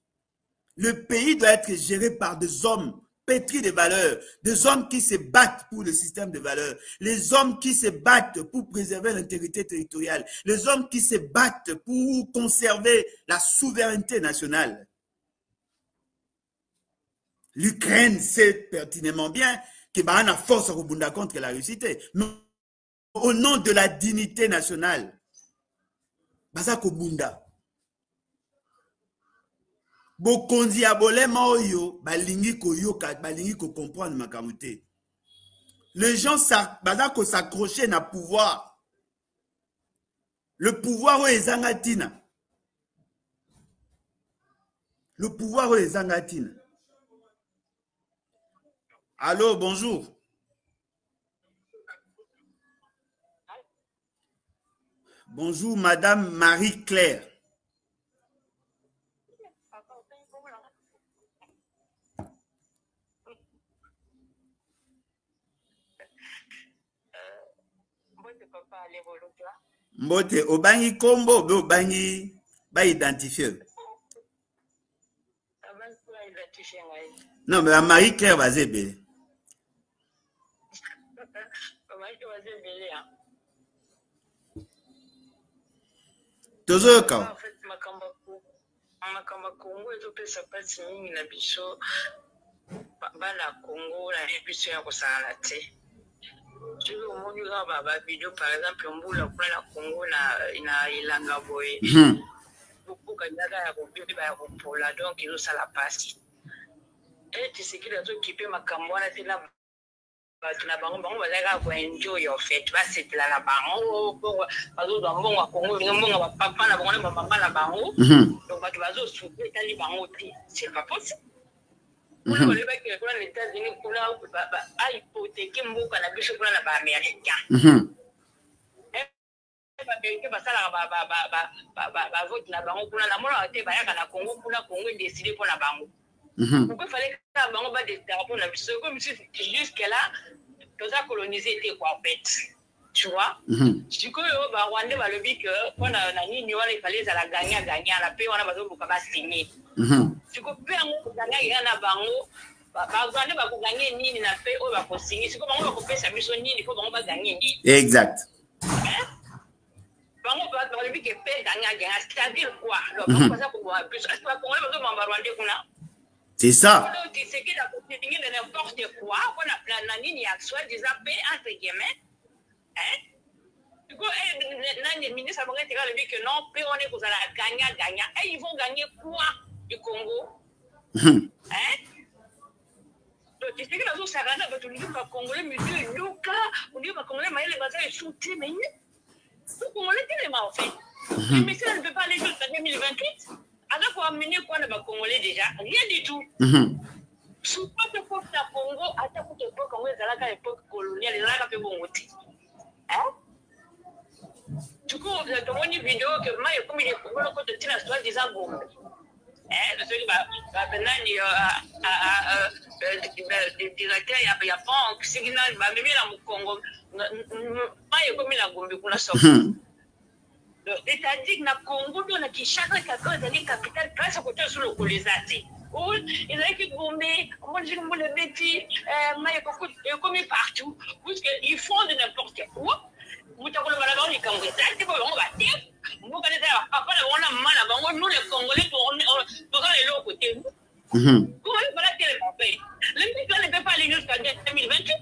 Le pays doit être géré par des hommes pétris de valeurs, des hommes qui se battent pour le système de valeurs, les hommes qui se battent pour préserver l'intégrité territoriale, les hommes qui se battent pour conserver la souveraineté nationale. L'Ukraine sait pertinemment bien que Bahana force à rebondir contre la Russie, mais au nom de la dignité nationale, Baza Kobunda. Bokonzi abolema oyo, balingi koyoka, balingi ko comprendre makamute. Les gens Baza ko s'accrocher na pouvoir. Le pouvoir o ezangatina. Le pouvoir o ezangatina. Allô, bonjour. Bonjour, Madame Marie-Claire. Mbote, obangi kombo, obangi ba identifier. Non, mais Marie-Claire va zébé. Tozo ka. Makamba Kongo ezopesa pasi mingi na biso bana Kongo na biso ya kosala te. Tu veux au monde ma vidéo par exemple on boule pour la Congo na ilanga boy. Beaucoup quand il y a pour la donc ils ça la passe. Et tu sais qu'il y a d'autres qui peuvent m'accompagner c'est là. Na bango bango bazaka ko enjoy your fete ba setela na bango pour bazo do mbongo wa Congo mbongo wa papa na bango na mama na bango donc bato bazo souper tali bango ti c'est pas possible pour le bec pour les États-Unis pour la a hypothéquer mboka na biso pour na ba américain américain basala ba vote na bango pour na mona te bayaka na Congo pour na Congo décider pour na bango. Pourquoi fallait que bango ba des drapeaux na biso comme jusque là nous a colonisé quoi en fait tu vois du coup ba Rwanda ba lobi que on a nini wala il fallait la gagner à la paix on a besoin pour ba signer du coup pe on gagner na bango ba Rwanda ba ko gagner nini na paix on va ko signer c'est comme on va ko pesa biso nini il faut bango ba gagner nini exact bango ba lobi que paix gagner c'est-à-dire quoi donc ça pour plus est-ce que Congo ba ba Rwanda kuna. C'est ça. C'est qu'il a continué de n'importe quoi, on a plein d'années, soi-disant paix, entre guillemets. Hein? Du coup, les ministres ont dit que non, paix, on est pour la gagner. Et ils vont gagner quoi du Congo? Hein? Donc, tu sais que la zone sarana, tu dis que Congolais, mais Dieu, on dit que Congolais, mais les bazars sont mais le Congolais, tellement en fait. Mais ça ne peut pas aller jusqu'en 2028. Alors qu'on a amené quoi dans le Congolais déjà? Rien du tout. Sous pas de l'époque de Congo, à l'époque Congo, ils allaient à l'époque coloniale, ils allaient à l'époque Bongoté. Hein? Du coup, dans une vidéo que moi, comme il est pour le côté de la histoire des Agos. Hein? Parce que maintenant, il y a des directeurs, il y a pas un signal, même dans le Congo, moi, comme il a gombé pour la sortie. C'est-à-dire que dans le Congo, on a chaque capitale place à côté sur le colonisation. Ils ont été bombés, on dit que les bêtises, ils ont commis partout. Parce qu'ils font de n'importe quoi. Vous avez dit que les Congolais, on va dire, vous connaissez papa, on a mal, nous les Congolais, on va aller l'autre côté. Comment voilà qu'elle va faire? Les Congolais ne peuvent pas aller jusqu'en 2028.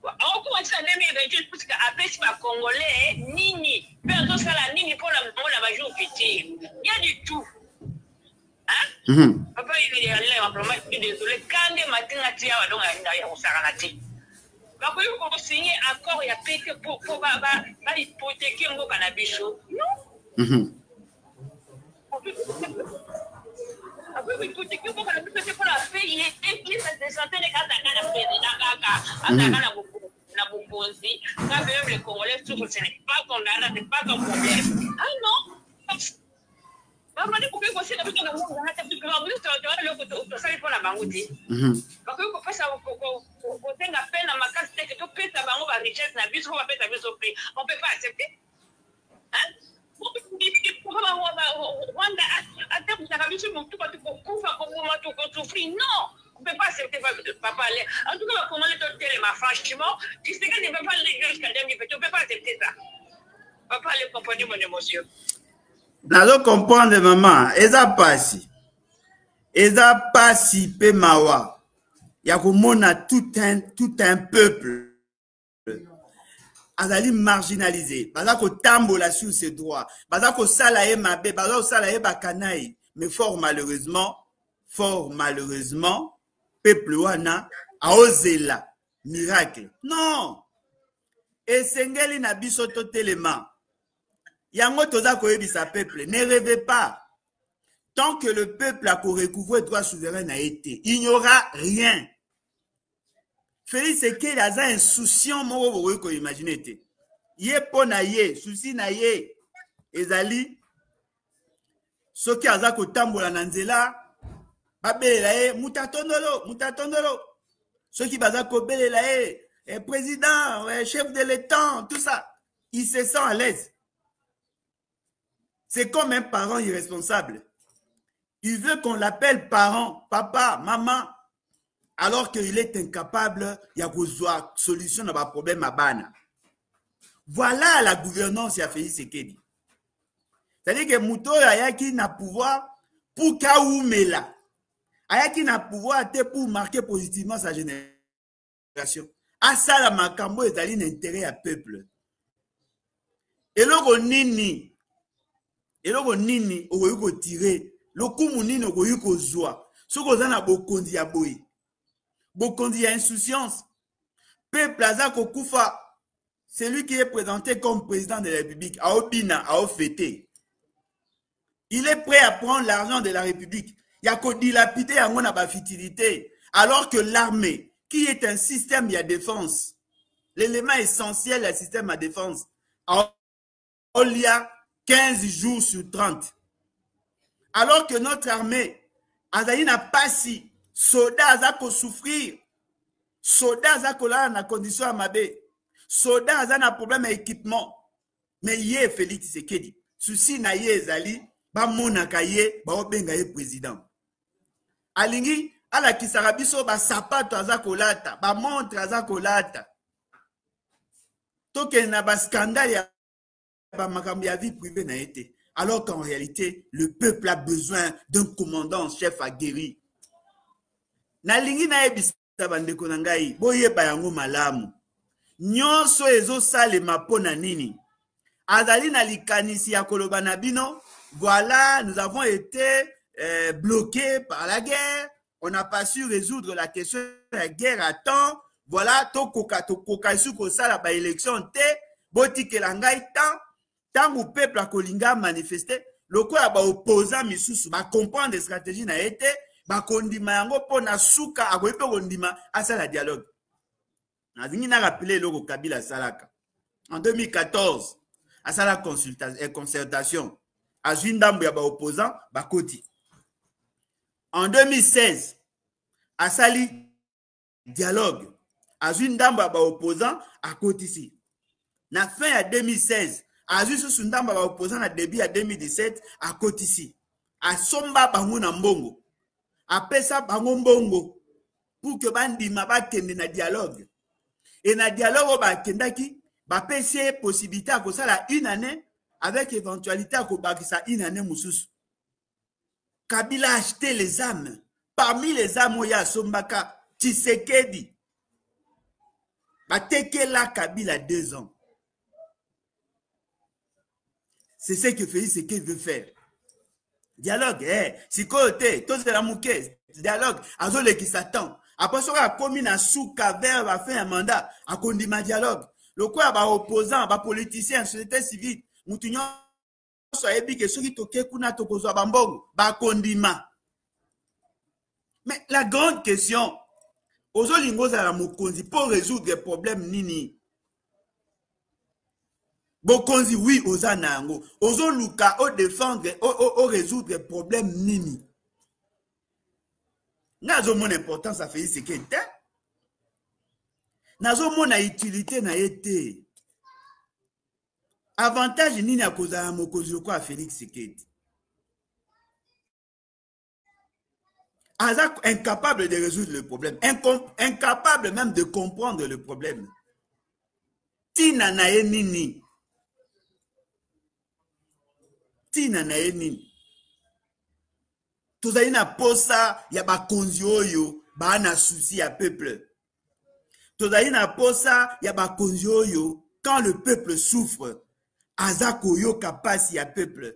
On commence en 2028 parce qu'après, c'est pas Congolais, Nini. Mais on ça la Nini pour la jour future. Il y a du tout. Hein? Papa, il est allé en promenade, désolé. Quand les matins, il y a donc un saranati. Parce que pour signer accord, il y a pété pour hypothéquer un cannabis. Non? Après, hypothéquer un cannabis, c'est pour la payer. Et puis, ça se sentait les cas na Bokozi, quand même les Congolais souffrent, ce n'est pas ton argent, ce n'est pas ton problème. Ah non? Parce que pour que vous soyez dans le monde, vous avez plus de ça, il faut la bangoute. Parce que vous faites ça, vous avez la peine à ma casse, c'est que tu payes ta bangoute à richesse, la bise, on va payer ta bise au prix. On ne peut pas accepter. Hein? Rwanda, à terme, vous avez vu mon tout, pour souffrir. Non! On ne peut pas accepter papa. En tout cas, comment les télé, franchement, tu sais qu'elle ne peut pas aller jusqu'à 2028, on ne peut pas accepter ça. Papa, allez comprendre mon émotion. Nazo comprendre maman, eza pasi pe mawa. Ya komona tout un peuple azali marginalisé. Baza ko tambola sur ses droits. Baza ko sala ye mabe, baza ko sala ye bakanaï. Mais fort malheureusement, peuple wana aozela miracle. Non. Esengeli na biso to telema. Yango toza koyebisa peuple, ne rêvez pas. Tant que le peuple a recouvert droit souverain a été, il n'y aura rien. Félix Sekeli aza insouciant moko bokoki ko imaginer te. Ye po na ye, souci na ye ezali soki aza kotambola na nzela babelela ye mutatondolo. Soki baza kobelela ye président, chef de l'État, tout ça, il se sent à l'aise. C'est comme un parent irresponsable. Il veut qu'on l'appelle parent, papa, maman, alors qu'il est incapable, il y a une solution à un problème à Bana. Voilà la gouvernance à Félix Sekedi. C'est-à-dire que Mouto Ayaki n'a pouvoir pour Kaoumela. Ayaki n'a pouvoir pour marquer positivement sa génération. asala makambo ezali na intérêt ya peuple. Eloko nini okoki kotire, lokumu nini okoki kozwa soki oza na bokonzi ya boye, bokonzi ya insouciance. Peuple aza kokufa, celui qui est présenté comme président de la République, aobina, aofete. Il est prêt à prendre l'argent de la République. Il y a qu'au dilapider à mon abafitilité. Alors que l'armée, qui est un système de défense, l'élément essentiel du système de défense, il y a 15 jours sur 30. Alors que notre armée, Azaï n'a pas si, soldats à souffrir, soldats à na condition à mabe, soldats à problème d'équipement. Mais hier, Félix Tshisekedi, souci na ye ezali, ba monaka ye, ba obenga ye président. Alingi, ala kisarabiso, ba sapato aza kolata, ba montre aza kolata. Toke na ba scandale ya ba makambi ya vie privée na été. Alors qu'en réalité, le peuple a besoin d'un commandant en chef aguerri. Nalingi na ebisa bandeko na ngai, boyeba yango malamu. Nyonso ezo salema pona nini. Azali na likanisi ya koloba na bino, voilà, nous avons été bloqués par la guerre, on n'a pas su résoudre la question de la guerre à temps, voilà, tokoka su ko sala ba élection te, botike la ngai temps, tant ou peuple a kolinga manifester, loko ya ba opposant misusu ba comprendre des stratégies na été, ba kondima yango pona suka akoyepe kondima asala dialogue. Nazingi na rappeler loko Kabila salaka. En 2014, asala concertation. Azwi ndambo ya ba opposant ba koti. En 2016, asali dialogue. Azwi ndambo ya ba opposant a koti si. Na fin ya 2016, azwi susu ndambo ya ba opposant na début ya 2017 a koti si. Asomba bango na mbongo. Apesa bango mbongo pour que bandima bakende na dialogue. Et na dialogue ba kendaki ba pese possibilité à kosala une année avec éventualité à kobakisa une année mususu. Kabila a acheté les âmes. Parmi les âmes oya sombaka Tshisekedi. Batekela Kabila 2 ans. C'est ce que Félix Tshisekedi veut faire. Dialogue, si côté, tous la mouké, dialogue, azole qui s'attend. Après ça, comme na souka vers va faire un mandat, à condima dialogue. Le quoi va opposant, va politicien, société civile, moutinyon, soit ébi que ceux qui toquent kuna tokozo bambong, va condima. Mais la grande question, aux lingos à la mokonzi pour résoudre les problèmes nini. Bokonzi oui aux anango, aux luka au défendre, au résoudre les problèmes nini. Nazo mon importance à faire ce qui est. Nazo mon utilité na été. Avantage nini à cause à mokonzi quoi à Félix Tshisekedi. Azak incapable de résoudre le problème, incapable même de comprendre le problème. Tina na nini. Tina na nini. Tozali na posa ya bakonzi oyo ba na souci ya peuple. Tozali na posa ya bakonzi oyo quand le peuple souffre, azako yo kapasi ya peuple.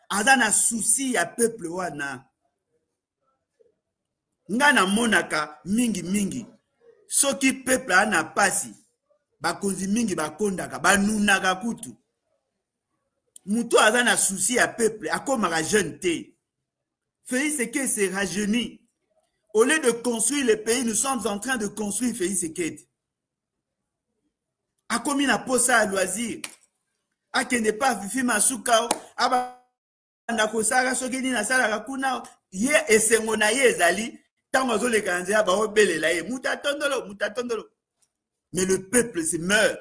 Aza na souci ya peuple wana. Ngana monaka mingi. Soki peuple ana pasi, bakonzi mingi bakondaka, banunaka kutu. Moutou a un souci à peuple, à comme à jeune té. Félix Tshisekedi s'est rajeuni. Au lieu de construire le pays, nous sommes en train de construire Félix Tshisekedi. A comme il n'a pas ça à loisir. A qui n'est pas Fifi Masuka. A Nakosara Sogeni Nasara Rakuna. Ye et c'est mon aïe Zali. Tant que les Kanzéa va rebeller là. Moutatondolo. Mais le peuple se meurt.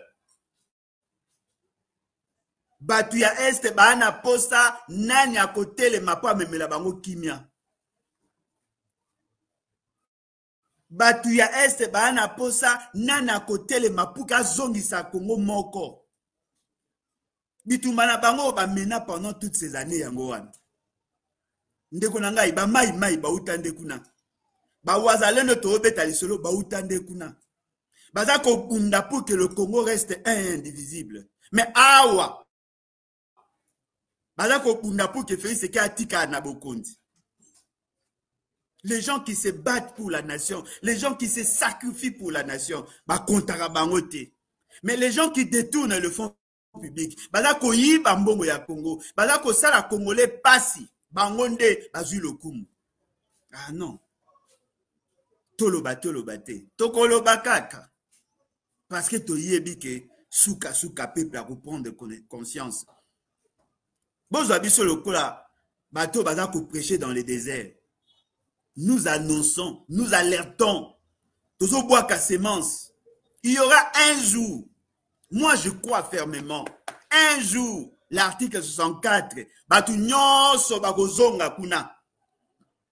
Batu ya este baana posa nani akotele mapo amemela bango kimia. Batu ya este baana posa nani akotele mapuka zongisa Kongo moko. Bitumana bango bamena pendant toutes ces années yango wana. Ndeko na ngai ba mai ba utande kuna. Ba wazalendo to obeta lisolo ba utande kuna. baza kokunda pour que le Congo reste un et indivisible. Mais awa, baza kokunda pour que Félix Tshisekedi atika na bokondi. Les gens qui se battent pour la nation, les gens qui se sacrifient pour la nation, bah kontara bangote. Mais les gens qui détournent le fonds public, baza koyi bambongo ya Congo, baza ko sala congolais pasi, bangonde bazu lokumu. Ah non. Toloba te. Tokoloba kaka. Parce que toyebi ke souka peuple a reprendre conscience. Bozwa biso lokola bato baza ko prêcher dans le désert. Nous annonçons, nous alertons, tozo boaka semence. Il y aura un jour, moi je crois fermement, un jour, l'article 64, batu nyonso bakozonga kuna.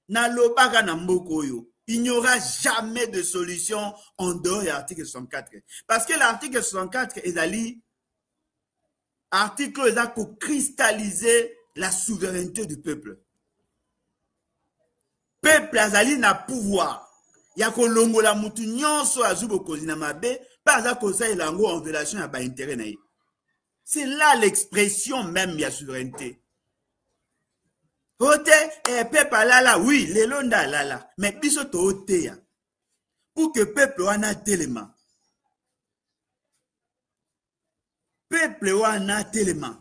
Na lobaka na mboko yo. Il n'y aura jamais de solution en dehors de l'article 64. Parce que l'article 64 est l'article qui cristalliser la souveraineté du peuple. Peuple azali na pouvoir. Ya kolongola mutu nyonso azubo kozina mabe, pas za kosa elango en relation à ba intérêt na ye. C'est là l'expression même de la souveraineté. Ote, peuple lala, oui, les londa lala, mais biso to ote ya. Pour que peuple wana telema. Peuple wana telema.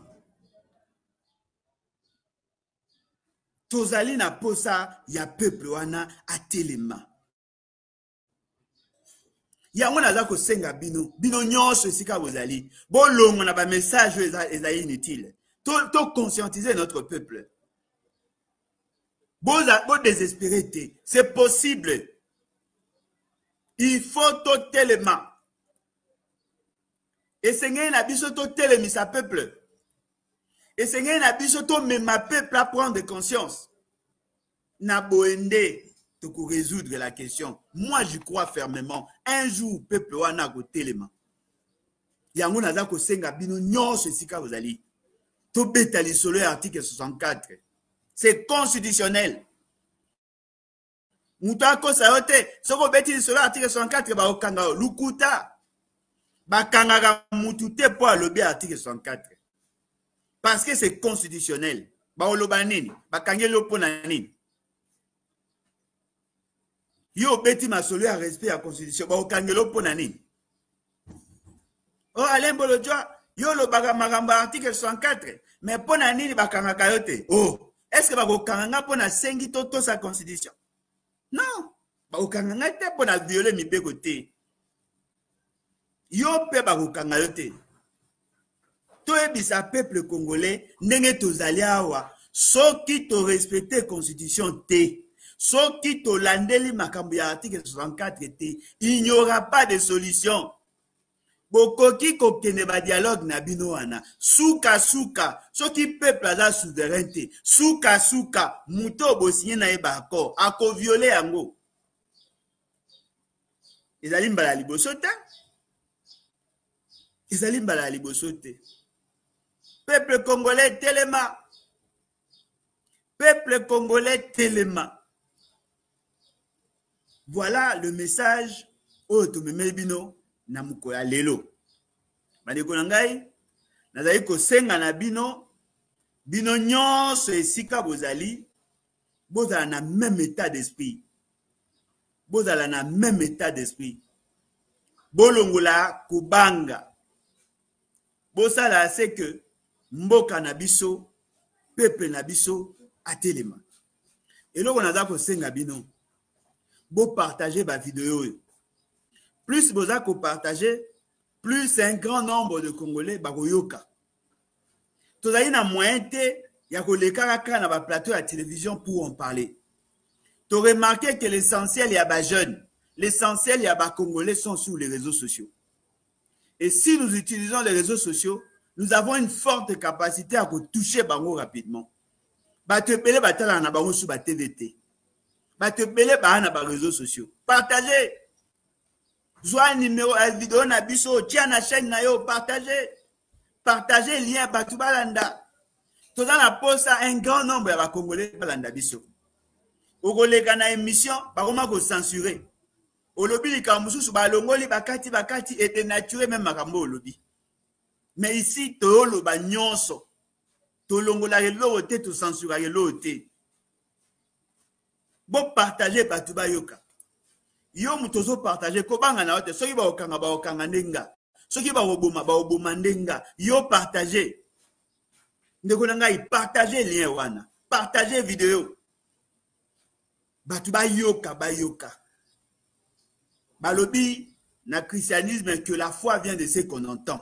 Tozali na posa ya peuple wana atelema. Yango naza ko senga bino nyonso esika bozali. Bolongo na ba message eza inutile. To conscientiser notre peuple. Bon désespéré, c'est possible. Il faut totalement. Et Seigneur n'a biso totalement sa peuple. Et Seigneur n'a biso to même ma peuple à prendre conscience. Na boende to résoudre la question. Moi je crois fermement. Un jour peuple wana go telema. Yango naza ko senga bino nyonso esika ozali. To betali solo article 64. C'est constitutionnel. Moutako saote, soko beti sur l'article 64 ba okanga lukuta. Ba kangaka mutute po alobi article 64. Parce que c'est constitutionnel. Ba oloba nini, ba kangelo po na nini. Yo beti masolo ya respect à constitution, ba okangelo po na nini. Oh Alain Bolodjoa, yo lo baga magamba article 64, mais po na nini ba kangaka yote. Oh est-ce que bakokanga pona sengi toto sa constitution? Non. Bakokanga te pona violer mibeko te. Yo pe bakokanga yote. To ebisa peuple congolais ndenge tozali awa soki to respecter constitution te. Soki to landeli makambo ya article 64 te, il n'y aura pas de solution. Bokoki kokene ba dialogue na bino wana suka soki peuple aza souveraineté suka muto bosigné na eba accord ako violer yango ezali mbala liboso te peuple congolais telema voilà le message otomeme bino na mukoya lelo. Bandeko na ngai nazali kosenga na bino nyonso esika bozali bozala na même état d'esprit. Bolongola kubanga. Bosala c'est que mboka na biso, peuple na biso atelema. Eloko naza kosenga bino bo partager ba vidéo. Plus vous avez partagé, plus un grand nombre de Congolais bagoyoka. Tout à na moyen te ya ko le karaka na ba plateau à télévision pour en parler. Tu remarqué que l'essentiel y a ba jeunes, l'essentiel y a ba Congolais sont sur les réseaux sociaux. Et si nous utilisons les réseaux sociaux, nous avons une forte capacité à toucher bango rapidement. Ba te pele batala na bango sur ba TVT. Ba te pele ba na ba réseaux sociaux. Partagez. Soit numéro vidéo na biso tia na chaîne na yo partagez lien batu balanda to dans la poste un grand nombre ya ba congolais balanda biso okoleka na émission bakoma ko censurer Au lobby, les Kamoussous, Balongoli, Bakati, était naturel même Makambo au lobby. Mais ici, Tolo, Banyonso, Tolongola, l'autre, tout censuré, l'autre. Bon, partager, Batouba Yoka. Yo, Moutozo, partager, Kobanga, na ote, Soki ba okanga nenga. Soki ba oboma nenga. Yo, partager. Ndekonanga, partager lien wana. Partager vidéo. Batouba Yoka, Bayoka. Balobi, na christianisme, que la foi vient de ce qu'on entend.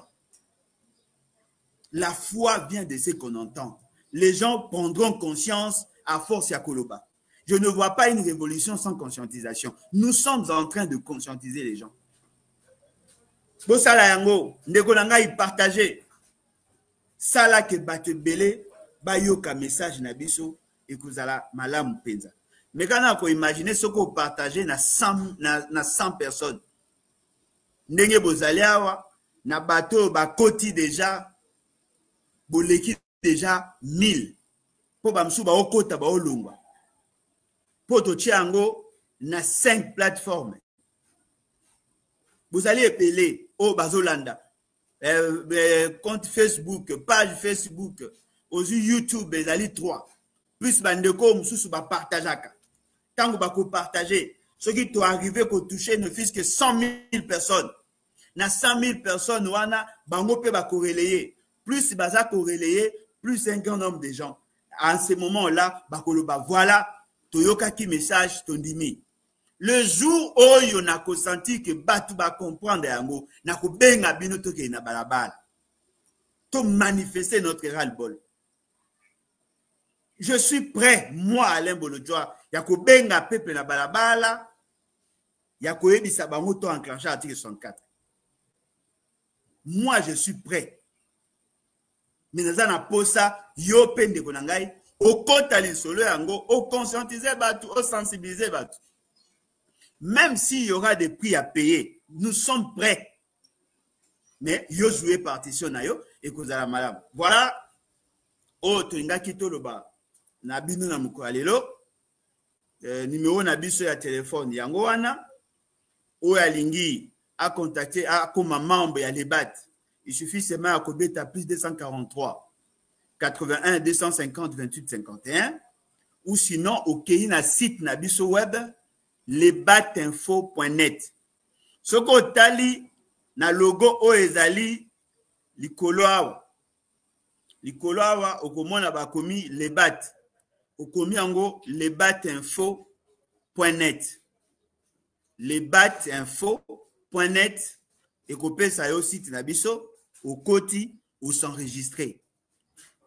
La foi vient de ce qu'on entend. Les gens prendront conscience à force ya koloba. Je ne vois pas une révolution sans conscientisation. Nous sommes en train de conscientiser les gens. Bosala yango, ndeko nanga y partager. Sala ke batebele, bayoka message na biso, et kozala malamu penza. Mais quand on imagine ce qu'on partage na 100 personnes. Ndenge bozali awa na bateau bakoti déjà boleki déjà 1000. Po bamsu ba okota ba olongwa. Po to tiango na 5 plateformes. Vous allez appeler au Bazolanda. Compte Facebook, page Facebook, aussi YouTube, vous allez 3. Plus bandeko mususu ba partageaka. Tant que vous partagez, ce qui doit arriver pour toucher ne fût que 100 000 personnes. Na 100 000 personnes, wana, bango pe ba corréler. Plus baza corréler, plus un grand nombre de gens. En ce moment-là, bakoloba, voilà, toyoka ki message tondimi. Le jour où yon a consenti que batu ba comprendre yango, na ko benga bino toke na balabala. To manifester notre ras-le-bol. Je suis prêt, moi, Alain Bolodjoa, yako benga peuple na balabala, yako ebisa bango to enclenché article 64. Moi, je suis prêt. Mais nous avons posa, yo pende konangai, au kota li solo yango, au conscientiser batu, au sensibiliser batu. Même s'il y aura des prix à payer, nous sommes prêts. Mais yo jouer partition na yo, et kozala malamu. Voilà, oh, toinga kito loba. Na bino na muko alelo numéro na biso ya téléphone yango wana o ya lingi a contacter a comme membre ya Lebat. Il suffit seulement à kobeta plus 243 81 250 28 51 ou sinon au na site na biso web lebatinfo.net. Soko tali na logo o ezali likolo awa okomona bakomi Lebat. Okomi yango lebatinfo.net. Lebatinfo.net et kopesa yo site na biso au koti ou s'enregistrer.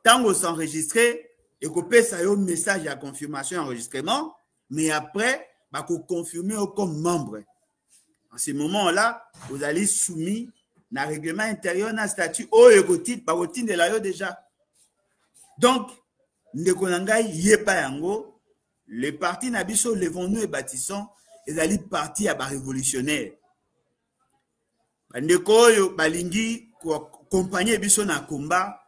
Tant qu'on s'enregistrer et kopesa yo message à confirmation enregistrement, mais après ba ko confirmer comme membre. En ce moment-là, vous allez soumis na règlement intérieur na statut o ekoti ba routine de la yo déjà. Donc Ndekonangai yepa yango, le parti nabiso levons-nous et bâtissons, et ali parti à ba révolutionnaire. Bandeko yo balingi accompagner biso na combat,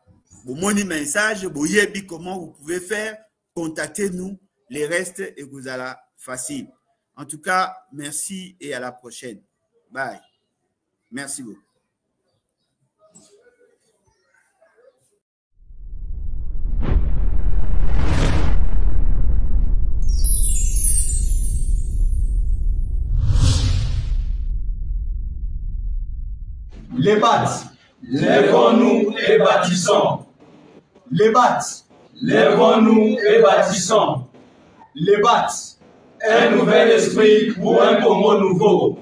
bo moni message, bo yebi comment vous pouvez faire, contactez-nous, les restes et vous allez facile. En tout cas, merci et à la prochaine. Bye. Merci beaucoup. Lebat, lèvons-nous et bâtissons. Lebat, lèvons-nous et bâtissons. Lebat, un nouvel esprit pour un Congo nouveau.